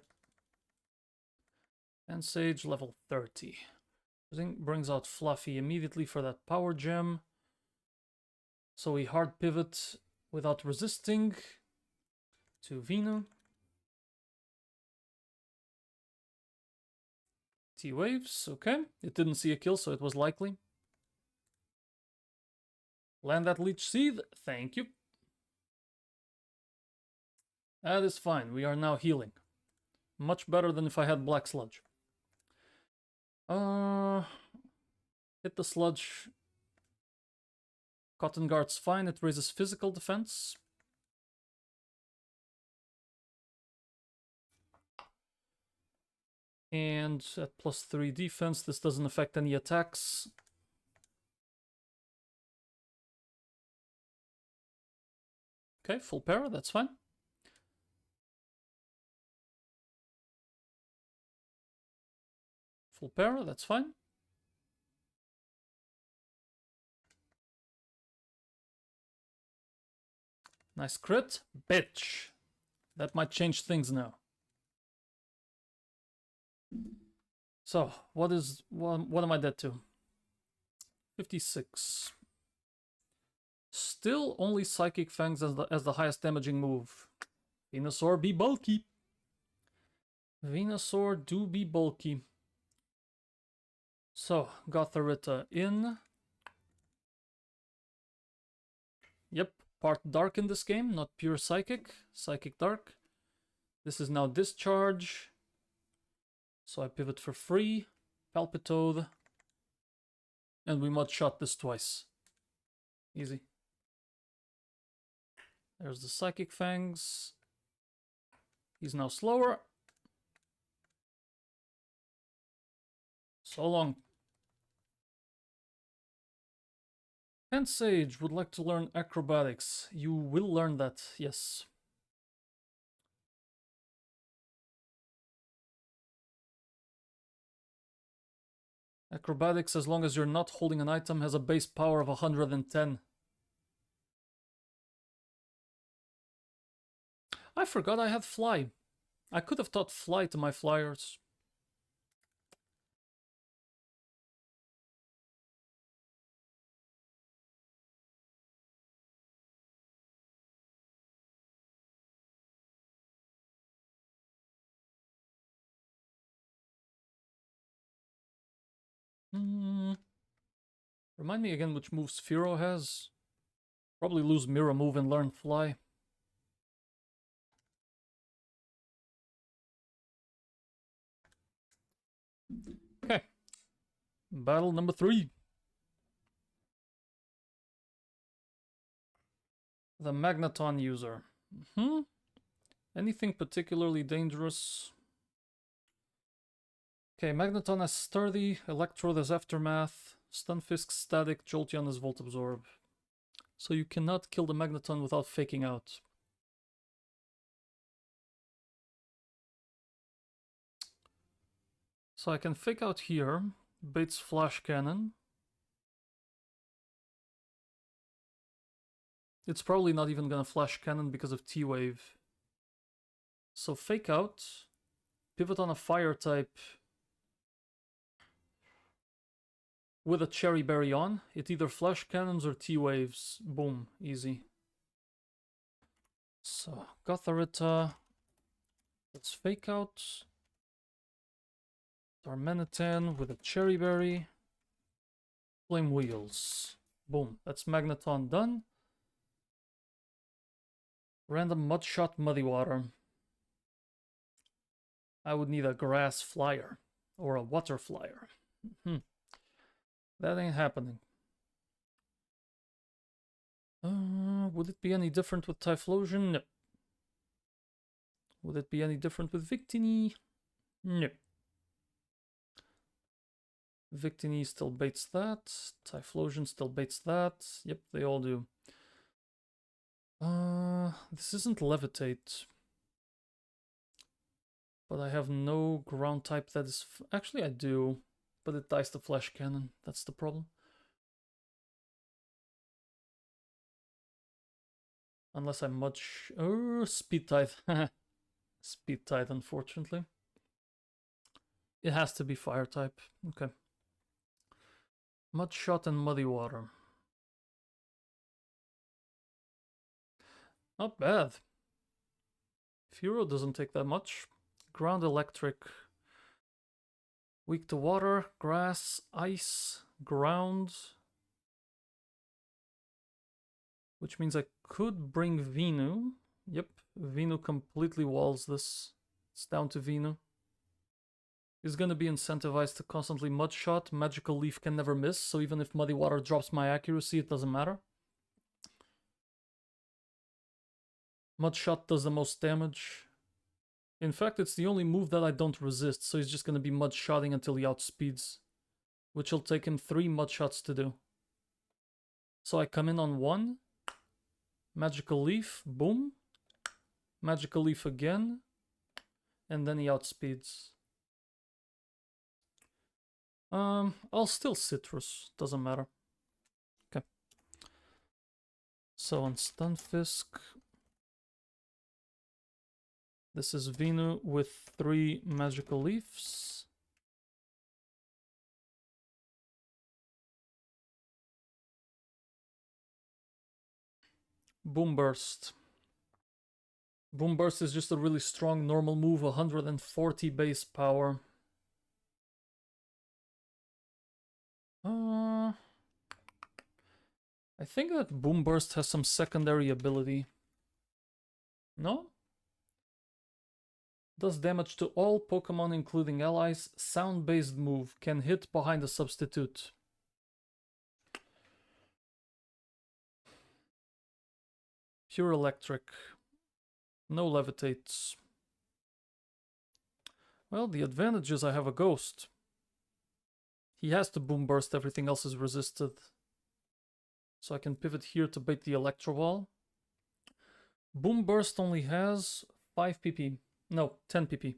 And Sage level 30. Brings out Fluffy immediately for that power gem. So we hard pivot without resisting to Vino. T-Waves, okay. It didn't see a kill, so it was likely. Land that Leech Seed, thank you. That is fine, we are now healing. Much better than if I had Black Sludge. Hit the Sludge. Cotton Guard's fine, it raises physical defense. And at +3 defense, this doesn't affect any attacks. Okay, full para, that's fine. Full para, that's fine. Nice crit. Bitch. That might change things now. So, what am I dead to? 56. Still only Psychic Fangs as the highest damaging move. Venusaur be bulky. Venusaur do be bulky. So, Gotharita in. Yep, part Dark in this game, not pure Psychic. Psychic Dark. This is now Discharge. So I pivot for free. Palpitode. And we mud shot this twice. Easy. There's the Psychic Fangs. He's now slower. So long. And Sage would like to learn acrobatics. You will learn that, yes. Acrobatics, as long as you're not holding an item, has a base power of 110. I forgot I had fly. I could have taught fly to my flyers. Remind me again which moves Firo has. Probably lose Mirror Move and learn Fly. Okay. Battle number 3. The Magneton user. Anything particularly dangerous? Okay, Magneton has Sturdy, Electrode has Aftermath, Stunfisk Static, Jolteon has Volt Absorb. So you cannot kill the Magneton without faking out. So I can fake out here, baits Flash Cannon. It's probably not even gonna Flash Cannon because of T-Wave. So fake out, pivot on a Fire type with a Cherry Berry on. It either Flash Cannons or T-Waves. Boom, easy. So, Gothorita. Let's fake out. Darmanitan with a Cherry Berry. Flame Wheels. Boom, that's Magneton done. Random Mudshot Muddy Water. I would need a Grass Flyer. Or a Water Flyer. That ain't happening. Would it be any different with Typhlosion? No. Would it be any different with Victini? No. Victini still baits that. Typhlosion still baits that. Yep, they all do. This isn't Levitate. But I have no ground type that is... Actually, I do. But it dies to Flash Cannon. That's the problem. Unless I'm much... Oh, Speed Tithe. Speed Tithe, unfortunately. It has to be Fire type. Okay. Mudshot and Muddy Water. Not bad. Furo doesn't take that much. Ground Electric. Weak to water, grass, ice, ground. Which means I could bring Venu. Yep, Venu completely walls this. It's down to Venu. He's gonna be incentivized to constantly Mudshot. Magical Leaf can never miss, so even if Muddy Water drops my accuracy, it doesn't matter. Mudshot does the most damage. In fact, it's the only move that I don't resist, so he's just gonna be Mudshotting until he outspeeds. Which will take him 3 Mudshots to do. So I come in on 1. Magical Leaf, boom. Magical Leaf again. And then he outspeeds. I'll still Citrus, doesn't matter. Okay. So on Stunfisk, this is Venu with 3 Magical Leaves. Boom Burst. Boom Burst is just a really strong normal move, 140 base power. I think that Boom Burst has some secondary ability. No? Does damage to all Pokemon including allies. Sound-based move. Can hit behind a substitute. Pure Electric. No Levitates. Well, the advantage is I have a Ghost. He has to Boom Burst, everything else is resisted. So I can pivot here to bait the Electro Wall. Boom Burst only has 5 PP. No, 10 PP.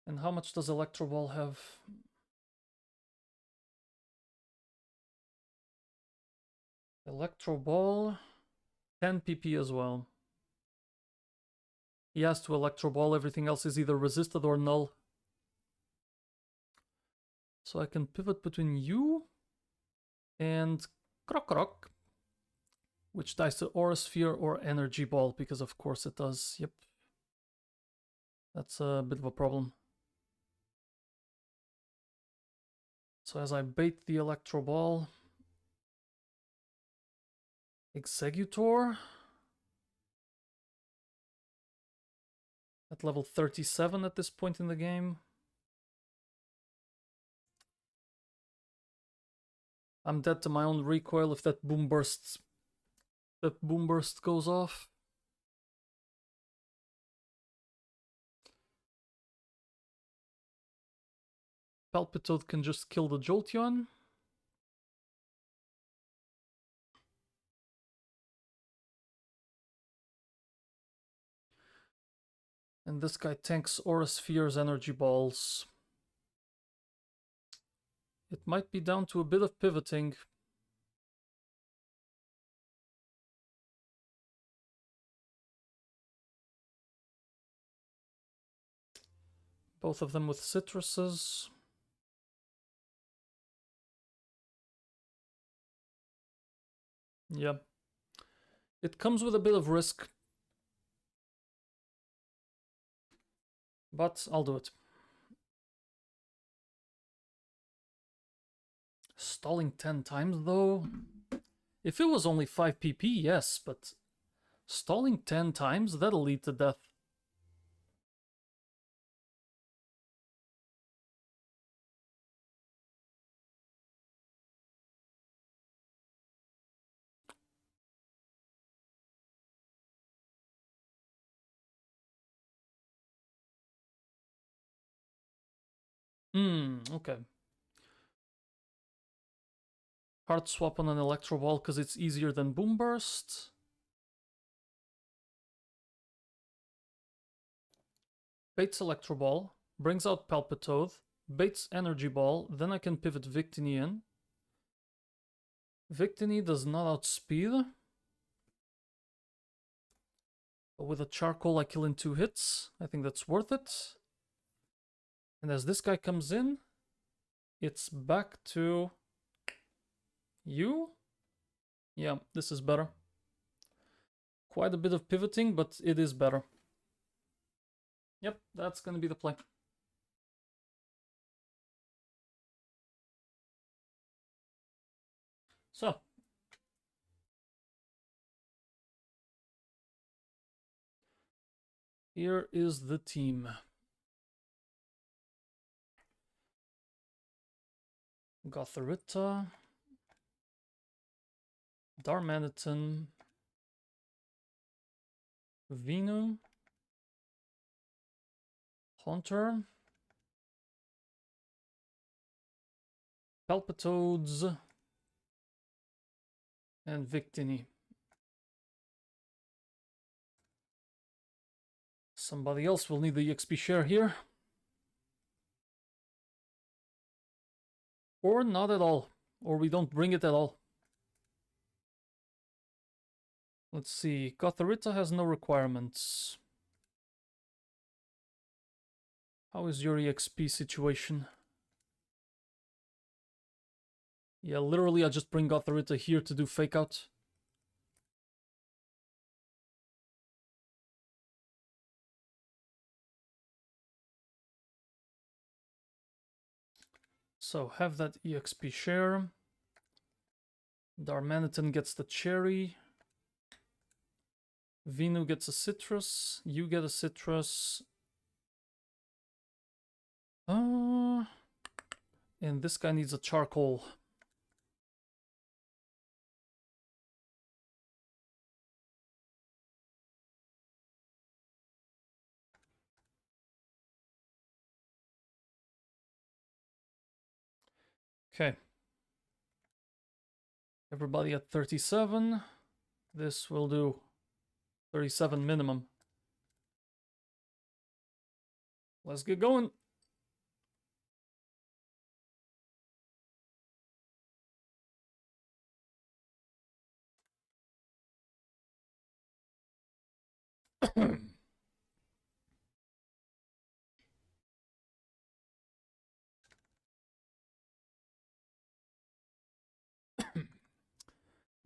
And how much does Electro Ball have? Electro Ball, 10 PP as well. He has to Electro Ball, everything else is either resisted or null. So I can pivot between you and Krok Krok, which dies to Aura Sphere or Energy Ball, because of course it does. Yep. That's a bit of a problem. So as I bait the Electro Ball, Executor at level 37 at this point in the game. I'm dead to my own recoil if that boom burst goes off. Palpitoad can just kill the Jolteon. And this guy tanks Aura Sphere's Energy Balls. It might be down to a bit of pivoting. Both of them with citruses. Yeah. It comes with a bit of risk. But I'll do it. Stalling 10 times though? If it was only 5 PP, yes, but stalling 10 times, that'll lead to death. Okay. Hard swap on an Electro Ball because it's easier than Boom Burst. Baits Electro Ball, brings out Palpitoad, baits Energy Ball, then I can pivot Victini in. Victini does not outspeed. But with a Charcoal I kill in 2 hits. I think that's worth it. And as this guy comes in, it's back to you. Yeah, this is better. Quite a bit of pivoting, but it is better. Yep, that's gonna be the play. So. Here is the team. Gothorita. Darmanitan. Venu. Haunter. Palpitoads. And Victini. Somebody else will need the EXP share here. Or not at all. Or we don't bring it at all. Let's see. Gothorita has no requirements. How is your EXP situation? Yeah, literally I just bring Gothorita here to do fake out. So have that EXP share. Darmanitan gets the cherry. Venu gets a citrus. You get a citrus. And this guy needs a charcoal. Okay. Everybody at 37. This will do 37 minimum. Let's get going.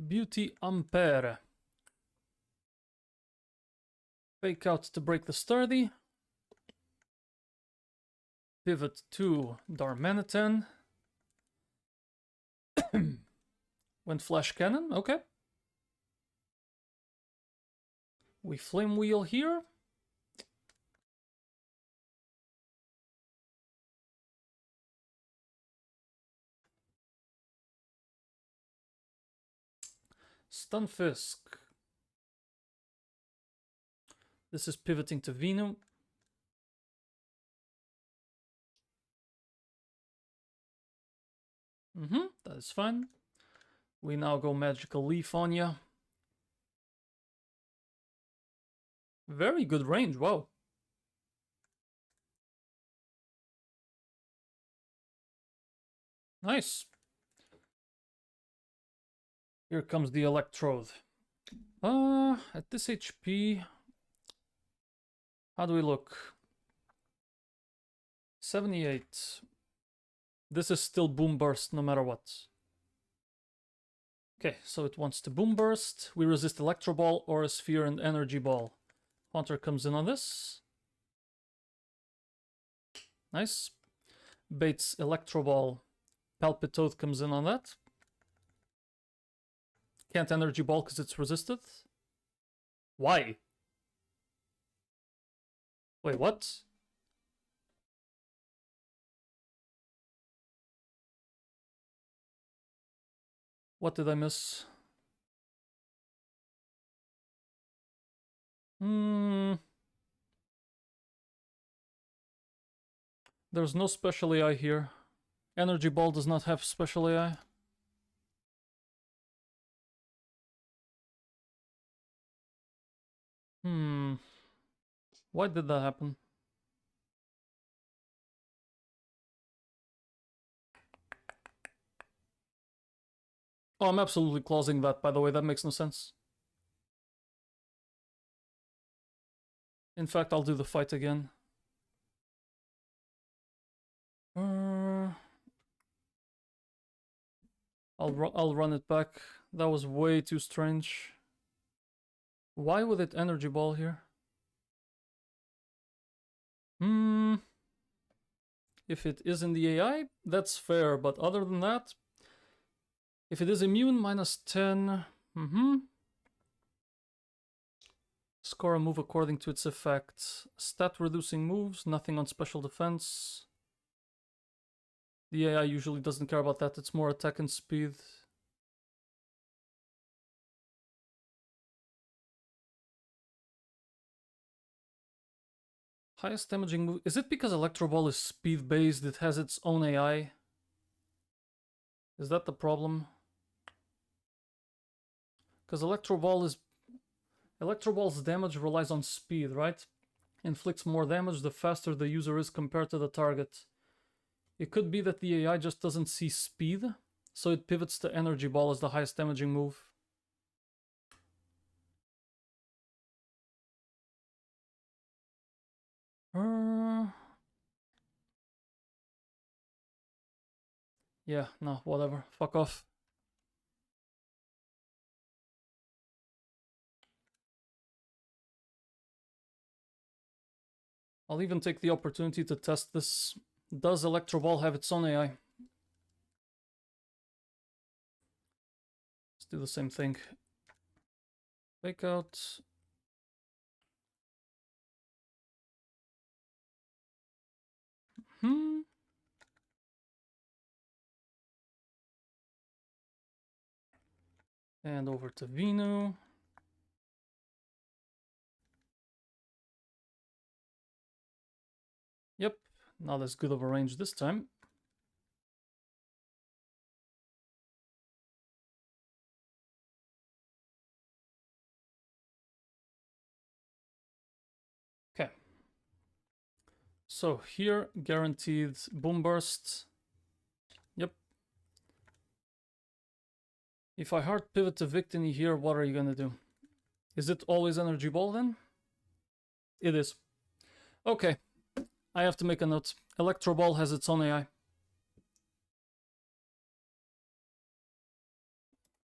Beauty Ampere. Fake out to break the sturdy. Pivot to Darmanitan. Went flash cannon, okay. We flame wheel here. Stunfisk. This is pivoting to Venu. That is fine. We now go Magical Leaf on ya. Very good range, wow. Nice. Here comes the Electrode. At this HP, how do we look? 78. This is still Boom Burst no matter what. Okay, so it wants to Boom Burst. We resist Electro Ball, Aura Sphere, and Energy Ball. Haunter comes in on this. Nice. Bates Electro Ball. Palpitoad comes in on that. Can't Energy Ball because it's resisted. Why? Wait, what? What did I miss? There's no special AI here. Energy Ball does not have special AI. Why did that happen? Oh, I'm absolutely closing that, by the way. That makes no sense. In fact, I'll do the fight again. I'll run it back. That was way too strange. Why would it Energy Ball here? If it is in the AI, that's fair, but other than that, if it is immune, -10. Score a move according to its effect. Stat reducing moves, nothing on special defense. The AI usually doesn't care about that, it's more attack and speed. Highest damaging move. Is it because Electro Ball is speed based, it has its own AI? Is that the problem? Because Electro Ball's damage relies on speed, right? Inflicts more damage the faster the user is compared to the target. It could be that the AI just doesn't see speed, so it pivots to Energy Ball as the highest damaging move. Yeah, no, whatever. Fuck off. I'll even take the opportunity to test this. Does Electro Ball have its own AI? Let's do the same thing. Fake out. And over to Venu. Yep, not as good of a range this time. Okay. So here, guaranteed Boom Burst. Yep. If I hard pivot to Victini here, what are you gonna do? Is it always Energy Ball then? It is. Okay. I have to make a note. Electro Ball has its own AI.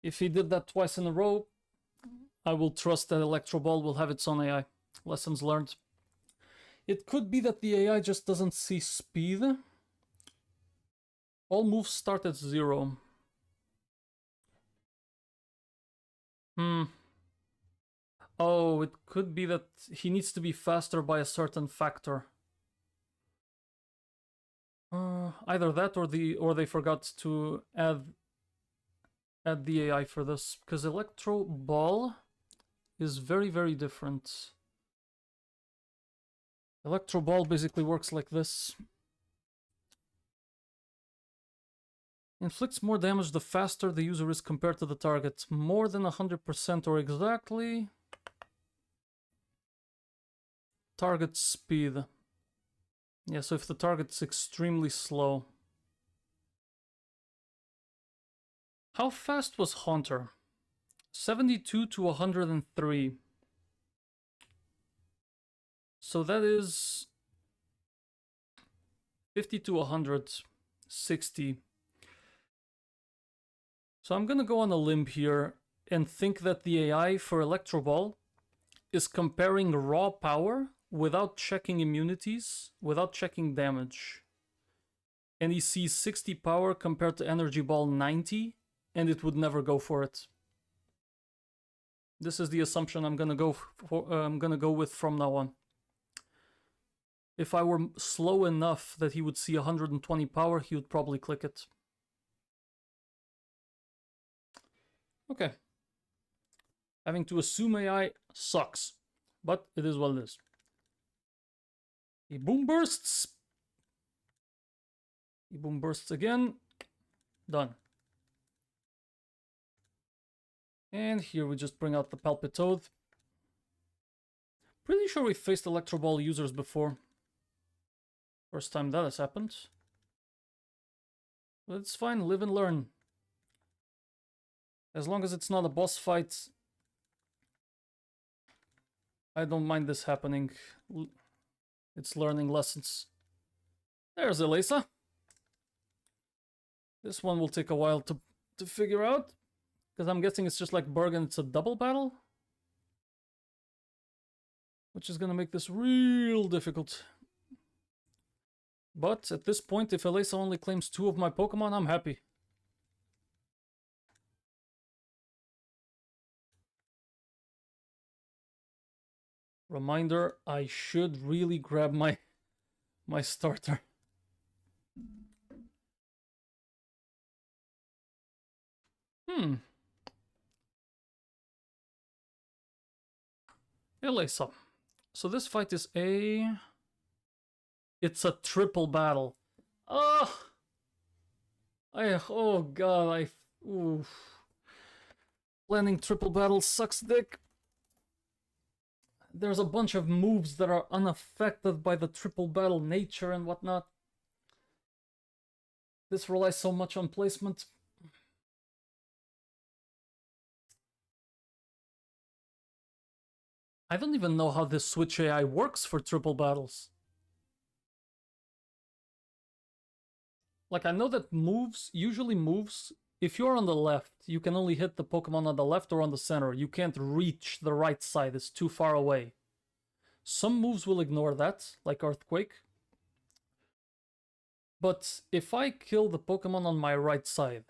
If he did that twice in a row, I will trust that Electro Ball will have its own AI. Lessons learned. It could be that the AI just doesn't see speed. All moves start at 0. Oh, it could be that he needs to be faster by a certain factor. Either that or they forgot to add the AI for this, because Electro Ball is very, very different. Electro Ball basically works like this. Inflicts more damage the faster the user is compared to the target. More than 100% or exactly. Target speed. Yeah, so if the target's extremely slow. How fast was Haunter? 72 to 103. So that is 50 to 160. So I'm gonna go on a limb here and think that the AI for Electro Ball is comparing raw power without checking immunities, without checking damage. And he sees 60 power compared to Energy Ball 90, and it would never go for it. This is the assumption I'm gonna go with from now on. If I were slow enough that he would see 120 power, he would probably click it. Okay. Having to assume AI sucks, but it is what it is. He boom bursts. He boom bursts again. Done. And here we just bring out the Palpitoad. Pretty sure we faced Electro Ball users before. First time that has happened. But it's fine, live and learn. As long as it's not a boss fight, I don't mind this happening. It's learning lessons. There's Elesa. This one will take a while to figure out, because I'm guessing it's just like Bergen, it's a double battle. Which is gonna make this real difficult. But at this point, if Elesa only claims 2 of my Pokemon, I'm happy. Reminder, I should really grab my starter. Elesa. So this fight is it's a triple battle. Oh god, planning triple battle sucks dick. There's a bunch of moves that are unaffected by the triple battle nature and whatnot. This relies so much on placement. I don't even know how this Switch AI works for triple battles. Like, I know that usually moves, if you're on the left, you can only hit the Pokemon on the left or on the center. You can't reach the right side, it's too far away. Some moves will ignore that, like Earthquake. But if I kill the Pokemon on my right side,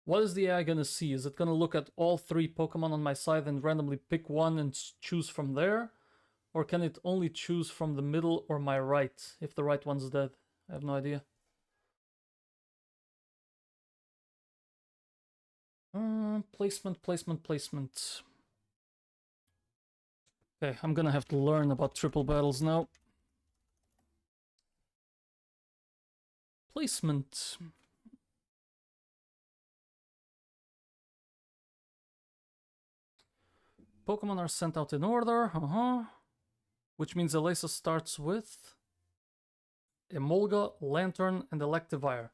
what is the AI gonna see? Is it gonna look at all 3 Pokemon on my side and randomly pick one and choose from there? Or can it only choose from the middle or my right, if the right one's dead? I have no idea. Placement. Okay, I'm gonna have to learn about triple battles now. Placement. Pokemon are sent out in order, which means Elesa starts with Emolga, Lantern, and Electivire.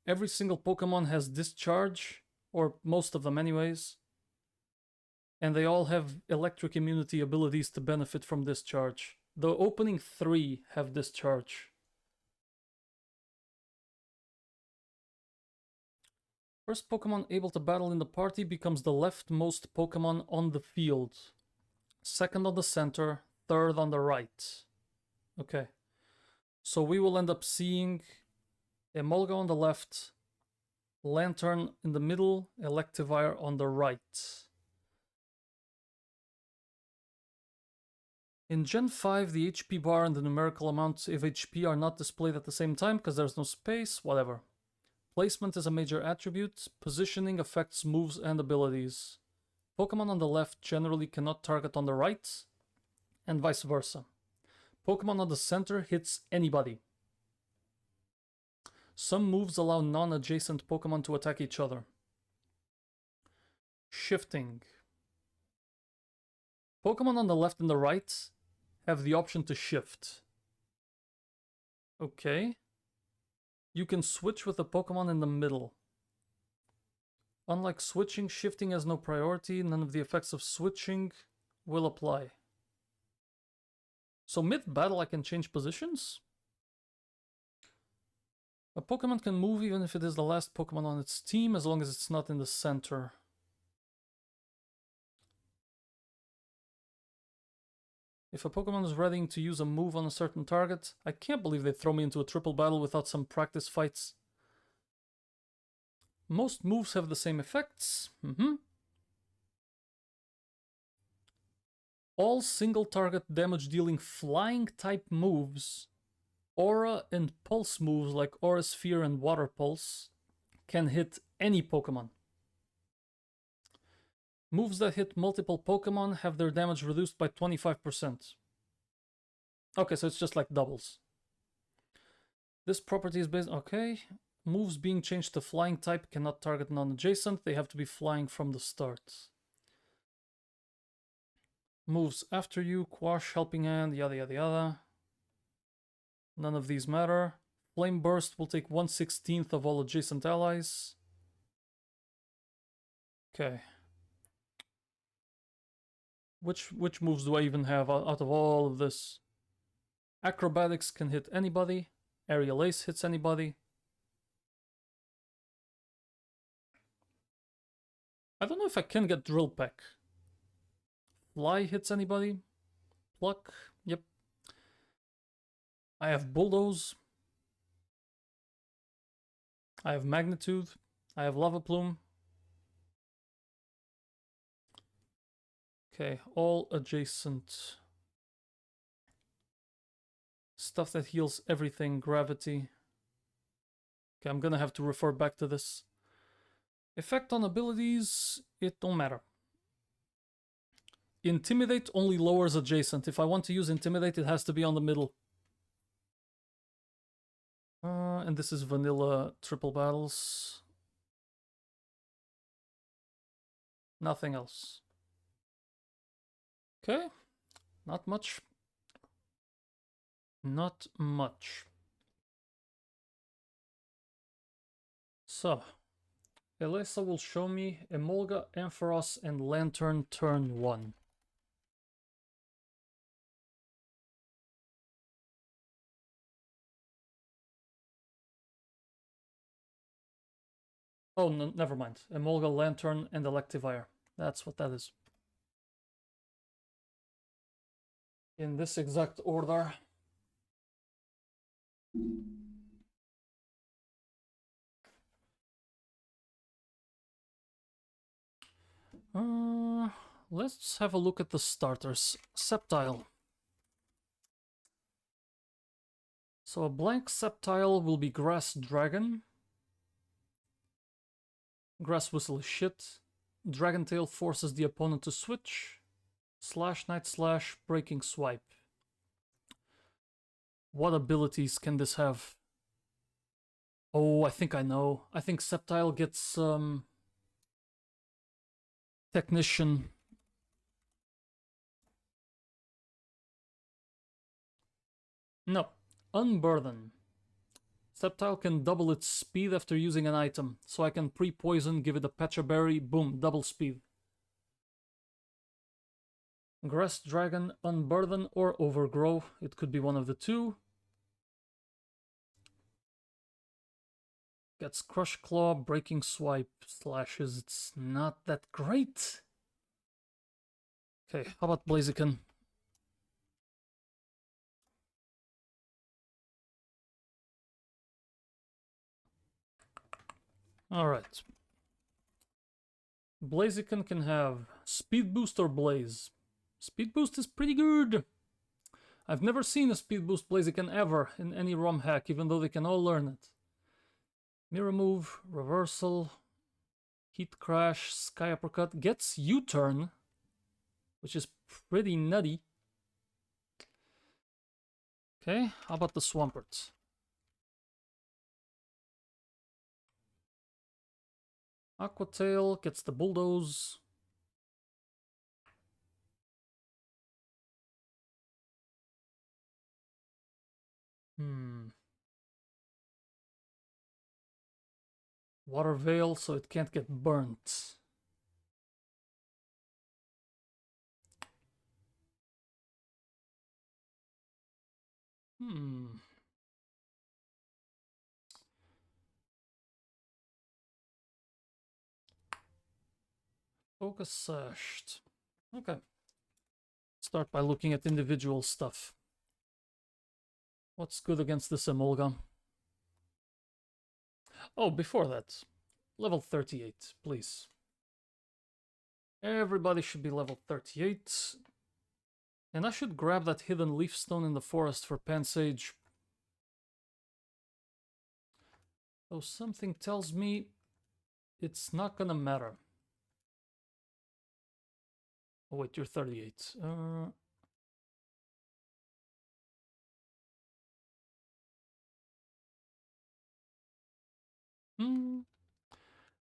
Every single Pokemon has Discharge, or most of them anyways. And they all have electric immunity abilities to benefit from discharge. The opening 3 have discharge. First Pokemon able to battle in the party becomes the leftmost Pokemon on the field. Second on the center, third on the right. Okay. So we will end up seeing Emolga on the left, Lantern in the middle, Electivire on the right. In Gen 5, the HP bar and the numerical amount of HP are not displayed at the same time because there's no space, whatever. Placement is a major attribute. Positioning affects moves and abilities. Pokemon on the left generally cannot target on the right, and vice versa. Pokemon on the center hits anybody. Some moves allow non-adjacent Pokemon to attack each other. Shifting. Pokemon on the left and the right have the option to shift. Okay. You can switch with the Pokemon in the middle. Unlike switching, shifting has no priority. None of the effects of switching will apply. So mid-battle I can change positions? A Pokemon can move even if it is the last Pokemon on its team, as long as it's not in the center. If a Pokemon is ready to use a move on a certain target, I can't believe they throw me into a triple battle without some practice fights. Most moves have the same effects. All single target damage dealing flying type moves, aura and pulse moves like Aura Sphere and Water Pulse, can hit any Pokemon. Moves that hit multiple Pokemon have their damage reduced by 25%. Okay, so it's just like doubles. This property is based... Okay. Moves being changed to flying type cannot target non-adjacent. They have to be flying from the start. Moves after you, Quash, Helping Hand, yada yada yada. None of these matter. Flame Burst will take 1/16 of all adjacent allies. Okay. Which moves do I even have out of all of this? Acrobatics can hit anybody. Aerial Ace hits anybody. I don't know if I can get Drill Peck. Fly hits anybody. Pluck, yep. I have Bulldoze. I have Magnitude. I have Lava Plume. Okay, all adjacent. Stuff that heals everything, gravity. Okay, I'm gonna have to refer back to this. Effect on abilities, it don't matter. Intimidate only lowers adjacent. If I want to use Intimidate, it has to be on the middle. And this is vanilla triple battles. Nothing else. Okay, not much. Not much. So, Elesa will show me Emolga, Ampharos, and Lantern turn 1. Oh, no, never mind. Emolga, Lantern, and Electivire. That's what that is. In this exact order. Let's have a look at the starters. Sceptile. So a blank Sceptile will be Grass Dragon. Grass Whistle is shit. Dragon Tail forces the opponent to switch. Slash Night Slash, Breaking Swipe. What abilities can this have? Oh, I think I know. I think Sceptile gets Technician. No, Unburden. Sceptile can double its speed after using an item, so I can pre-poison, give it a Pecha Berry, boom, double speed. Grass Dragon, Unburden, or Overgrow. It could be one of the two. Gets Crush Claw, Breaking Swipe, Slashes. It's not that great. Okay, how about Blaziken? Alright. Blaziken can have Speed Boost or Blaze. Speed Boost is pretty good. I've never seen a Speed Boost Blaziken ever in any ROM hack, even though they can all learn it. Mirror Move, Reversal, Heat Crash, Sky Uppercut. Gets U-Turn, which is pretty nutty. Okay, how about the Swampert? Aqua Tail gets the Bulldoze. Water Veil, so it can't get burnt. Focus Sashed. Okay. Start by looking at individual stuff. What's good against this Emolga? Oh, before that, level 38, please. Everybody should be level 38. And I should grab that hidden leaf stone in the forest for Pansage. Though something tells me it's not gonna matter. Oh wait, you're 38.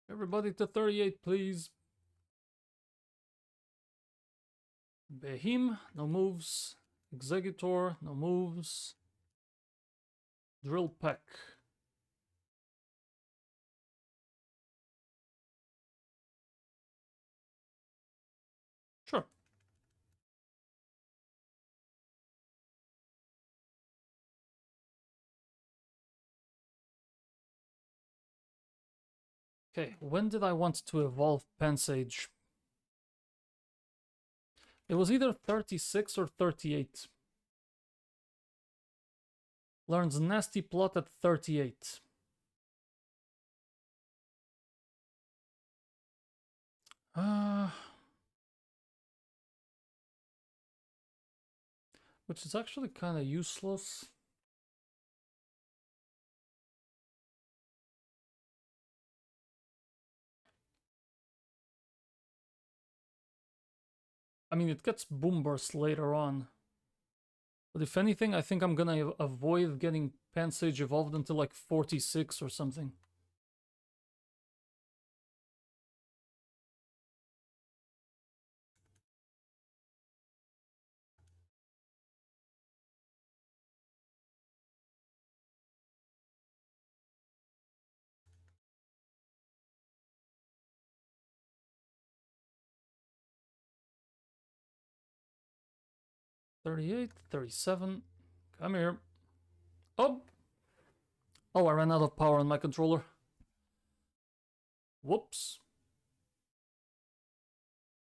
Everybody to 38, please. Behim, no moves. Executor, no moves. Drill Peck. Sure. Okay, when did I want to evolve Pansage? It was either 36 or 38. Learns Nasty Plot at 38. Which is actually kind of useless. I mean, it gets Boom Burst later on. But if anything, I think I'm gonna avoid getting Pansage evolved until like 46 or something. $38, $37. Come here. Oh! Oh, I ran out of power on my controller. Whoops.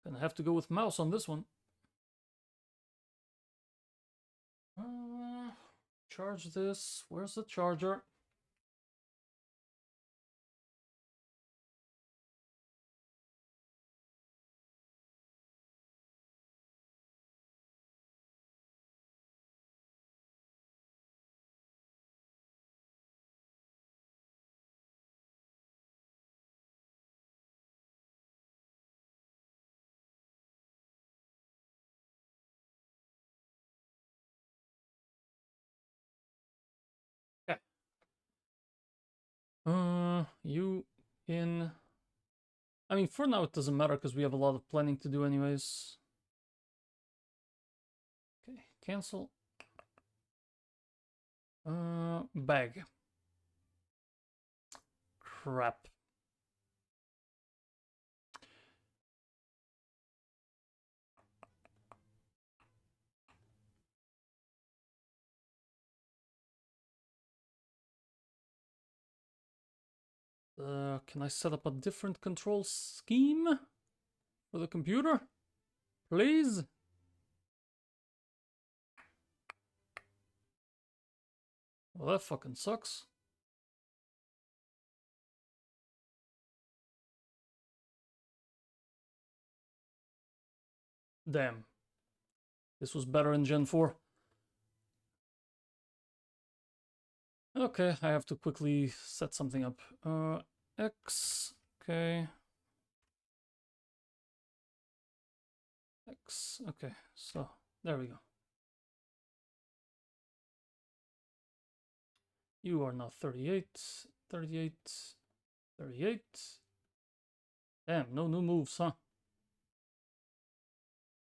Gonna have to go with mouse on this one. Charge this. Where's the charger? You in... I mean, for now it doesn't matter because we have a lot of planning to do anyways. Okay, cancel. Bag. Crap. Can I set up a different control scheme for the computer? Please? Well, that fucking sucks. Damn. This was better in Gen 4. Okay, I have to quickly set something up. X, okay. X, okay, so there we go. You are now 38, 38, 38. Damn, no new moves, huh?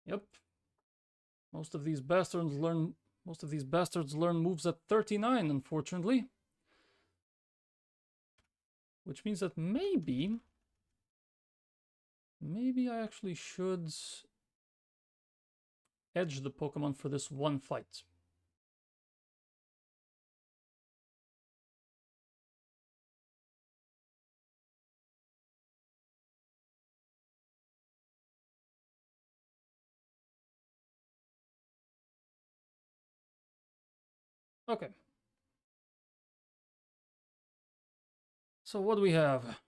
Yep. Most of these bastards learn moves at 39, unfortunately. Which means that maybe I actually should edge the Pokemon for this one fight. Okay. So what do we have?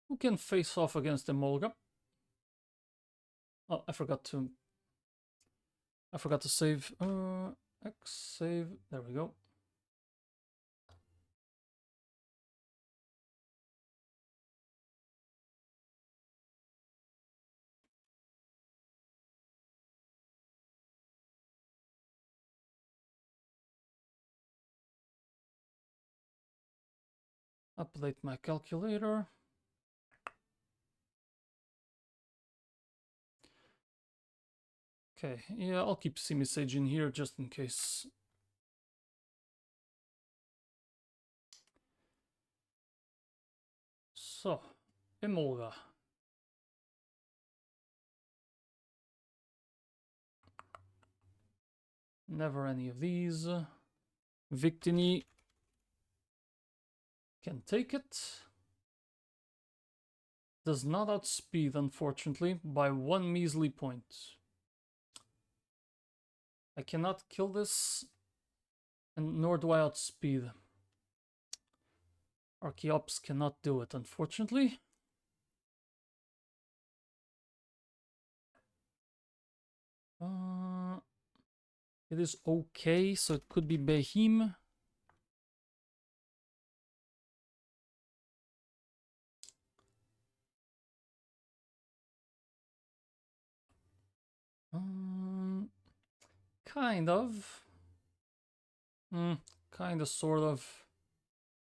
Who can face off against Emolga? Oh, I forgot to save. X save. There we go. Update my calculator. Okay, yeah, I'll keep Simisage in here just in case. So, Emolga. Never any of these. Victini can take it. Does not outspeed, unfortunately, by one measly point. I cannot kill this, and nor do I outspeed. Archeops cannot do it, unfortunately. It is okay, so it could be Behemoth. Kind of. Kind of, sort of.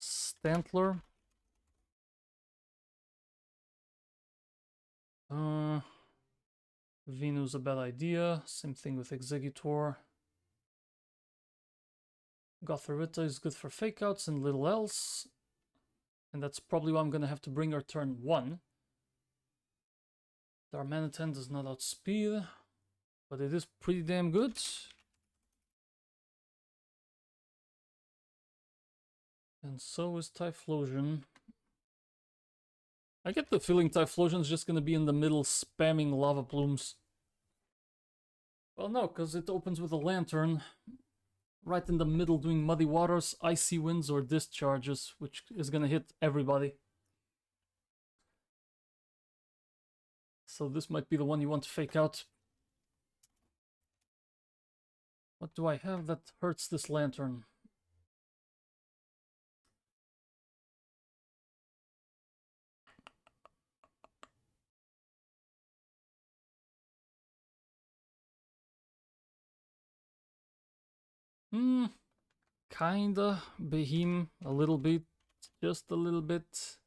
Stantler. Venu's a bad idea. Same thing with Executor. Gotharita is good for fake outs and little else. And that's probably why I'm gonna have to bring her turn 1. Darmanitan does not outspeed, but it is pretty damn good. And so is Typhlosion. I get the feeling Typhlosion's just gonna be in the middle spamming lava plumes. Well, no, because it opens with a lantern. Right in the middle doing Muddy Waters, Icy Winds, or Discharges, which is gonna hit everybody. So this might be the one you want to fake out. What do I have that hurts this lantern? Kinda. Behemoth, a little bit. Just a little bit.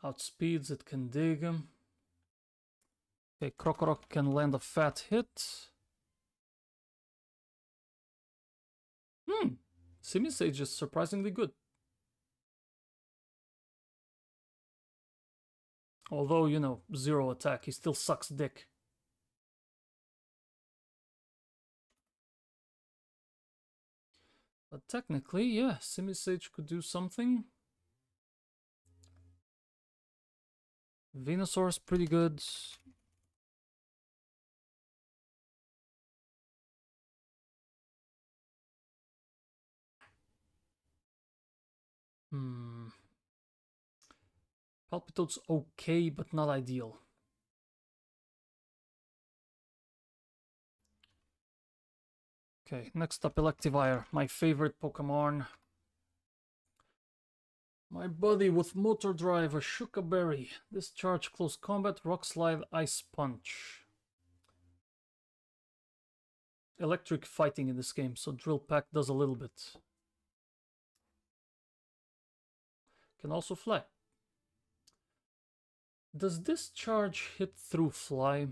Outspeeds, it can dig. Okay, Krokorok can land a fat hit. Simisage is surprisingly good. Although, you know, 0 attack, he still sucks dick. But technically, yeah, Simisage could do something. Venusaur's pretty good. Palpitoad's okay, but not ideal. Okay, next up, Electivire, my favorite Pokemon. My buddy with Motor Drive, a Shuka Berry. Discharge, Close Combat, Rock Slide, Ice Punch. Electric fighting in this game, so Drill Pack does a little bit. Can also fly. Does Discharge hit through Fly?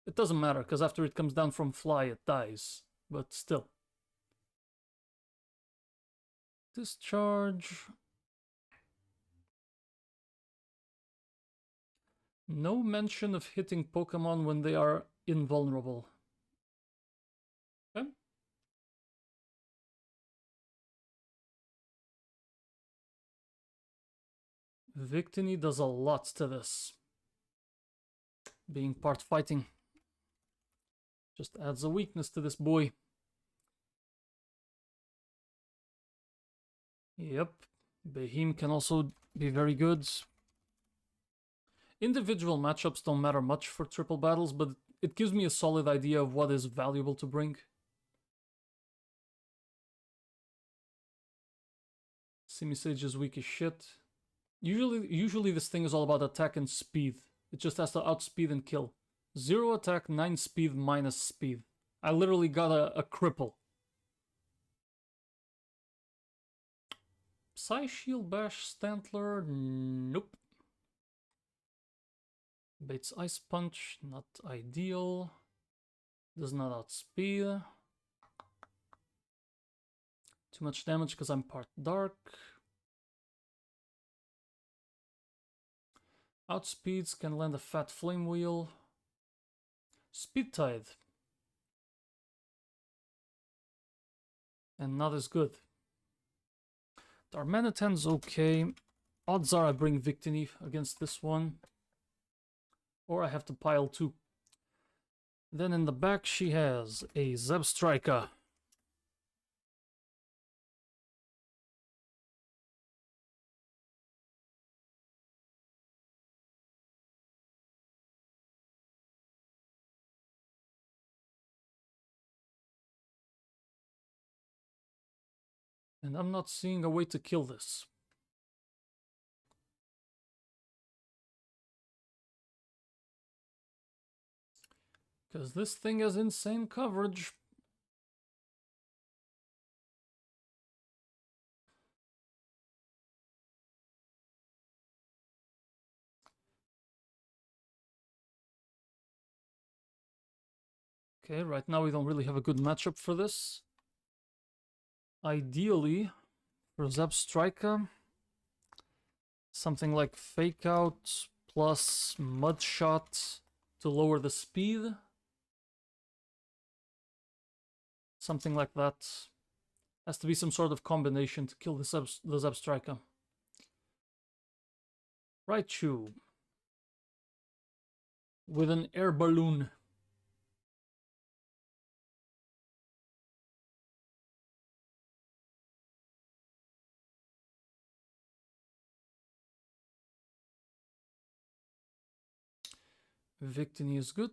It doesn't matter, because after it comes down from Fly, it dies. But still. Discharge. No mention of hitting Pokemon when they are invulnerable. Okay. Victini does a lot to this. Being part fighting. Just adds a weakness to this boy. Yep. Beheem can also be very good. Individual matchups don't matter much for triple battles, but it gives me a solid idea of what is valuable to bring. Simisage is weak as shit. Usually this thing is all about attack and speed. It just has to outspeed and kill. 0 attack, 9 speed, minus speed. I literally got a cripple. Psy Shield Bash Stantler? Nope. Bates Ice Punch, not ideal. Does not outspeed. Too much damage because I'm part dark. Outspeeds, can land a fat flame wheel. Speed Tide. And not as good. Darmanitan's okay. Odds are I bring Victini against this one. Or I have to pile 2. Then in the back she has a Zebstrika. And I'm not seeing a way to kill this. Because this thing has insane coverage. Okay, right now we don't really have a good matchup for this. Ideally, for Zebstrika, something like Fake Out plus Mud Shot to lower the speed. Something like that. Has to be some sort of combination to kill the Zebstrika. Raichu. With an air balloon. Victini is good.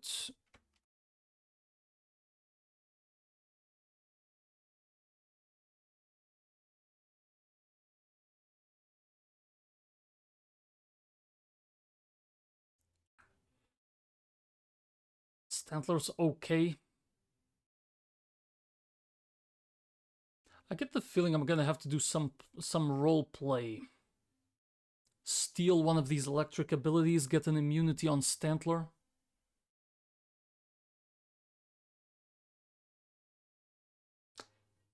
Stantler's okay. I get the feeling I'm gonna have to do some role play. Steal one of these electric abilities, get an immunity on Stantler.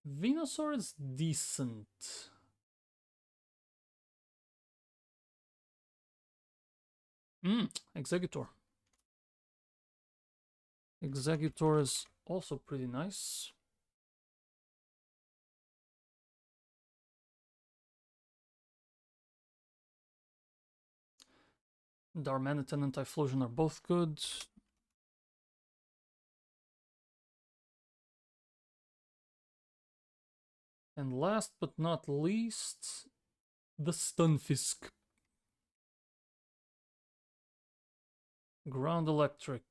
Venusaur is decent. Executor. Executor is also pretty nice. Darmanitan and Typhlosion are both good. And last but not least, the Stunfisk. Ground Electric.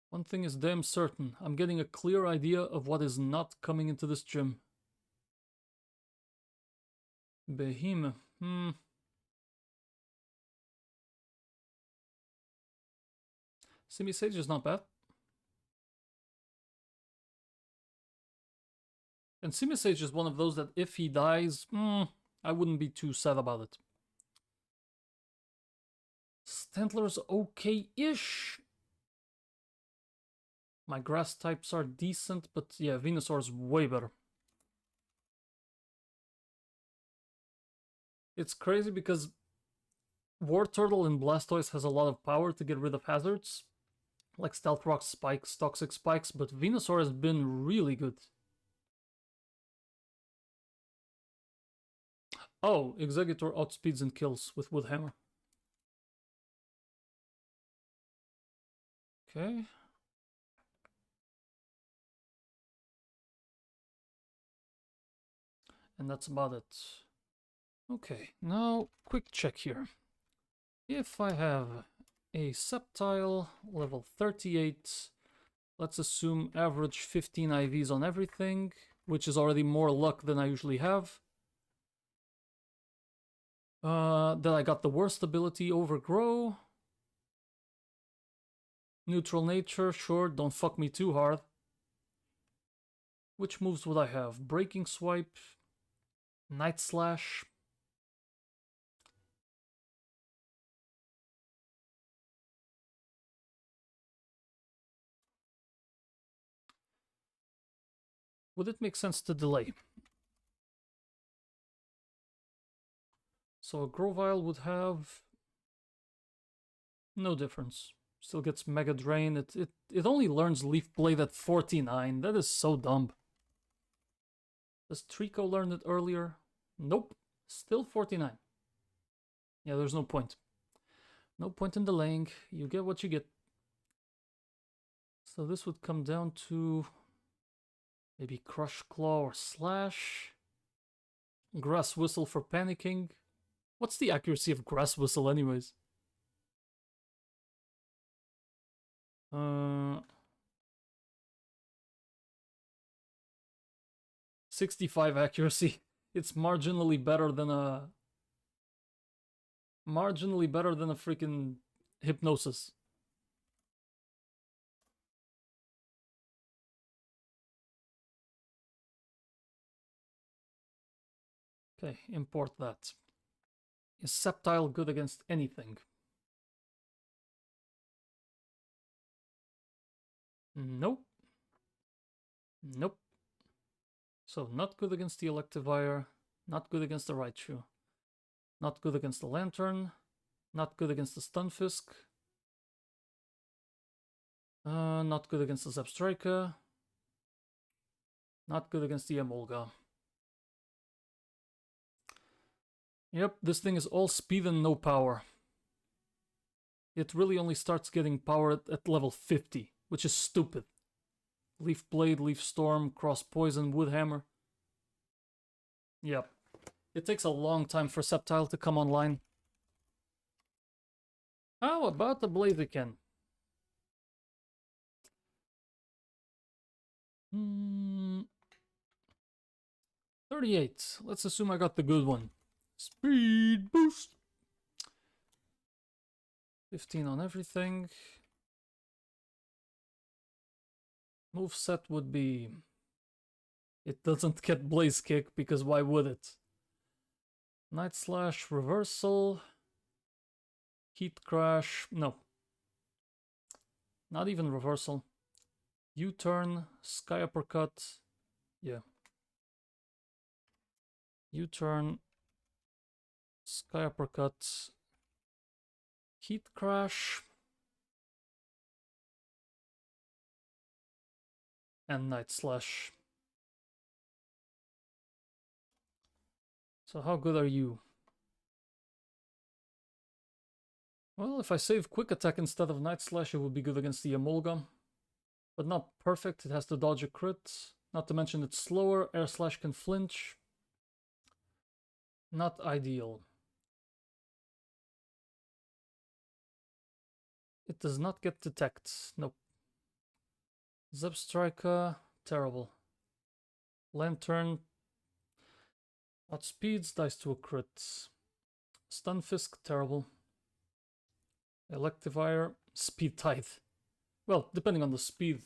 One thing is damn certain. I'm getting a clear idea of what is not coming into this gym. Behemoth. Simisage is not bad. And Simisage is one of those that if he dies, I wouldn't be too sad about it. Stantler's okay-ish. My grass types are decent, but yeah, Venusaur's way better. It's crazy because War Turtle in Blastoise has a lot of power to get rid of hazards, like Stealth Rock Spikes, Toxic Spikes, but Venusaur has been really good. Oh, Exeggutor outspeeds and kills with Wood Hammer. Okay. And that's about it. Okay, now quick check here. If I have a Sceptile, level 38, let's assume average 15 IVs on everything, which is already more luck than I usually have. Then I got the worst ability, Overgrow. Neutral Nature, sure, don't fuck me too hard. Which moves would I have? Breaking Swipe, Night Slash. Would it make sense to delay? So a Grovyle would have no difference. Still gets Mega Drain. It only learns Leaf Blade at 49. That is so dumb. Does Trico learn it earlier? Nope. Still 49. Yeah, there's no point. No point in delaying. You get what you get. So this would come down to maybe Crush Claw or Slash. Grass Whistle for panicking. What's the accuracy of Grass Whistle anyways? 65 accuracy. It's marginally better than a freaking Hypnosis. Okay, import that. Is Sceptile good against anything? Nope. Nope. So not good against the Electivire, not good against the Raichu, not good against the Lantern, not good against the Stunfisk, not good against the Zebstrika, not good against the Emolga. Yep, this thing is all speed and no power. It really only starts getting power at level 50, which is stupid. Leaf Blade, Leaf Storm, Cross Poison, Wood Hammer. Yep. It takes a long time for Sceptile to come online. How about the Blaziken? 38. Let's assume I got the good one. Speed boost. 15 on everything. Moveset would be... It doesn't get Blaze Kick, because why would it? Night Slash, Reversal, Heat Crash, no. Not even Reversal. U-Turn, Sky Uppercut, yeah. U-Turn, Sky Uppercut, Heat Crash. And Night Slash. So how good are you? Well, if I save Quick Attack instead of Night Slash, it would be good against the Emolga. But not perfect, it has to dodge a crit. Not to mention it's slower, Air Slash can flinch. Not ideal. It does not get Detect. Nope. Zebstrika, terrible. Lantern. Outspeeds, dies to a crit. Stunfisk, terrible. Electivire, Speed Tithe. Well, depending on the speed.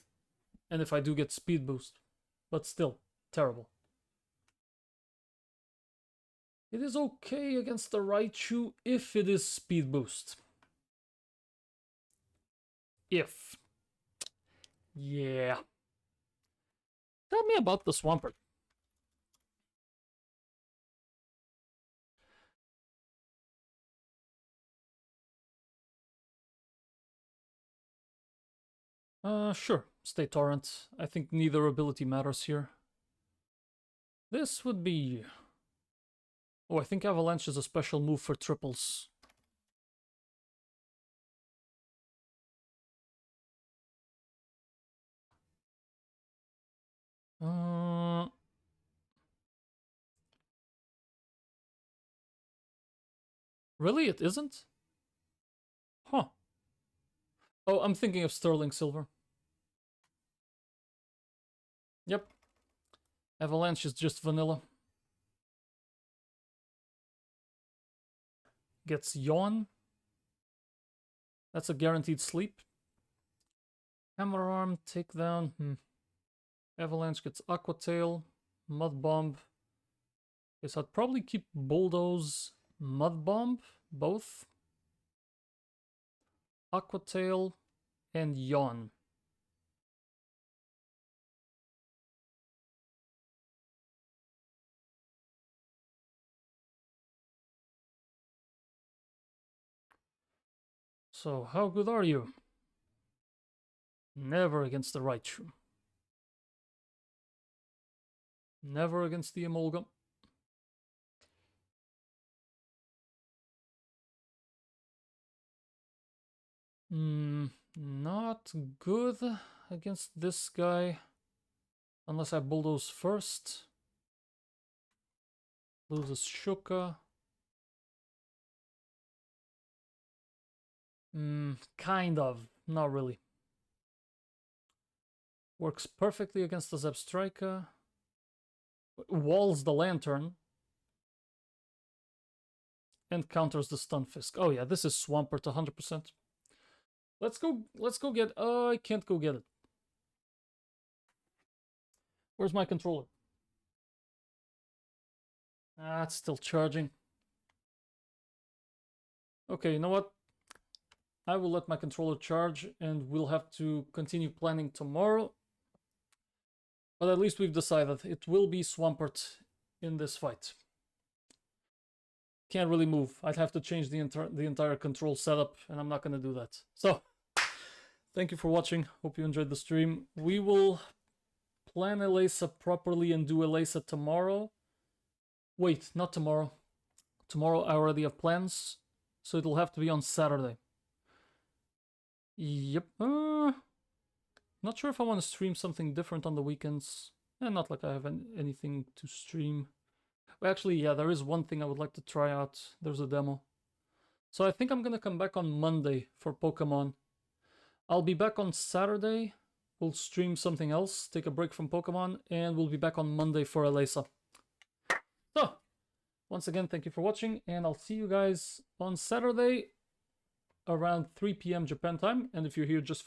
And if I do get speed boost. But still, terrible. It is okay against the Raichu if it is speed boost. If. Yeah. Tell me about the Swampert. Sure. Stay Torrent. I think neither ability matters here. This would be... Oh, I think Avalanche is a special move for triples. Really? It isn't? Huh. Oh, I'm thinking of Sterling Silver. Yep. Avalanche is just vanilla. Gets Yawn. That's a guaranteed sleep. Hammer Arm, Takedown. Avalanche gets Aqua Tail, Mud Bomb. Guess I'd probably keep Bulldoze, Mud Bomb, both. Aqua Tail, and Yawn. So, how good are you? Never against the Raichu. Never against the Emolga. Not good against this guy. Unless I Bulldoze first. Loses Shuka. Kind of. Not really. Works perfectly against the Zebstrika. Walls the Lantern. And counters the Stunfisk. Oh yeah, this is Swampert 100%. Let's go get... I can't go get it. Where's my controller? Ah, it's still charging. Okay, you know what? I will let my controller charge and we'll have to continue planning tomorrow. But at least we've decided it will be Swampert in this fight. Can't really move. I'd have to change the entire control setup, and I'm not going to do that. So, thank you for watching. Hope you enjoyed the stream. We will plan Elesa properly and do Elesa tomorrow. Wait, not tomorrow. Tomorrow I already have plans, so it'll have to be on Saturday. Yep. Not sure if I want to stream something different on the weekends. Not like I have anything to stream. Well, actually, yeah, there is one thing I would like to try out. There's a demo. So I think I'm going to come back on Monday for Pokemon. I'll be back on Saturday. We'll stream something else, take a break from Pokemon, and we'll be back on Monday for Elesa. So, once again, thank you for watching, and I'll see you guys on Saturday around 3 p.m. Japan time. And if you're here just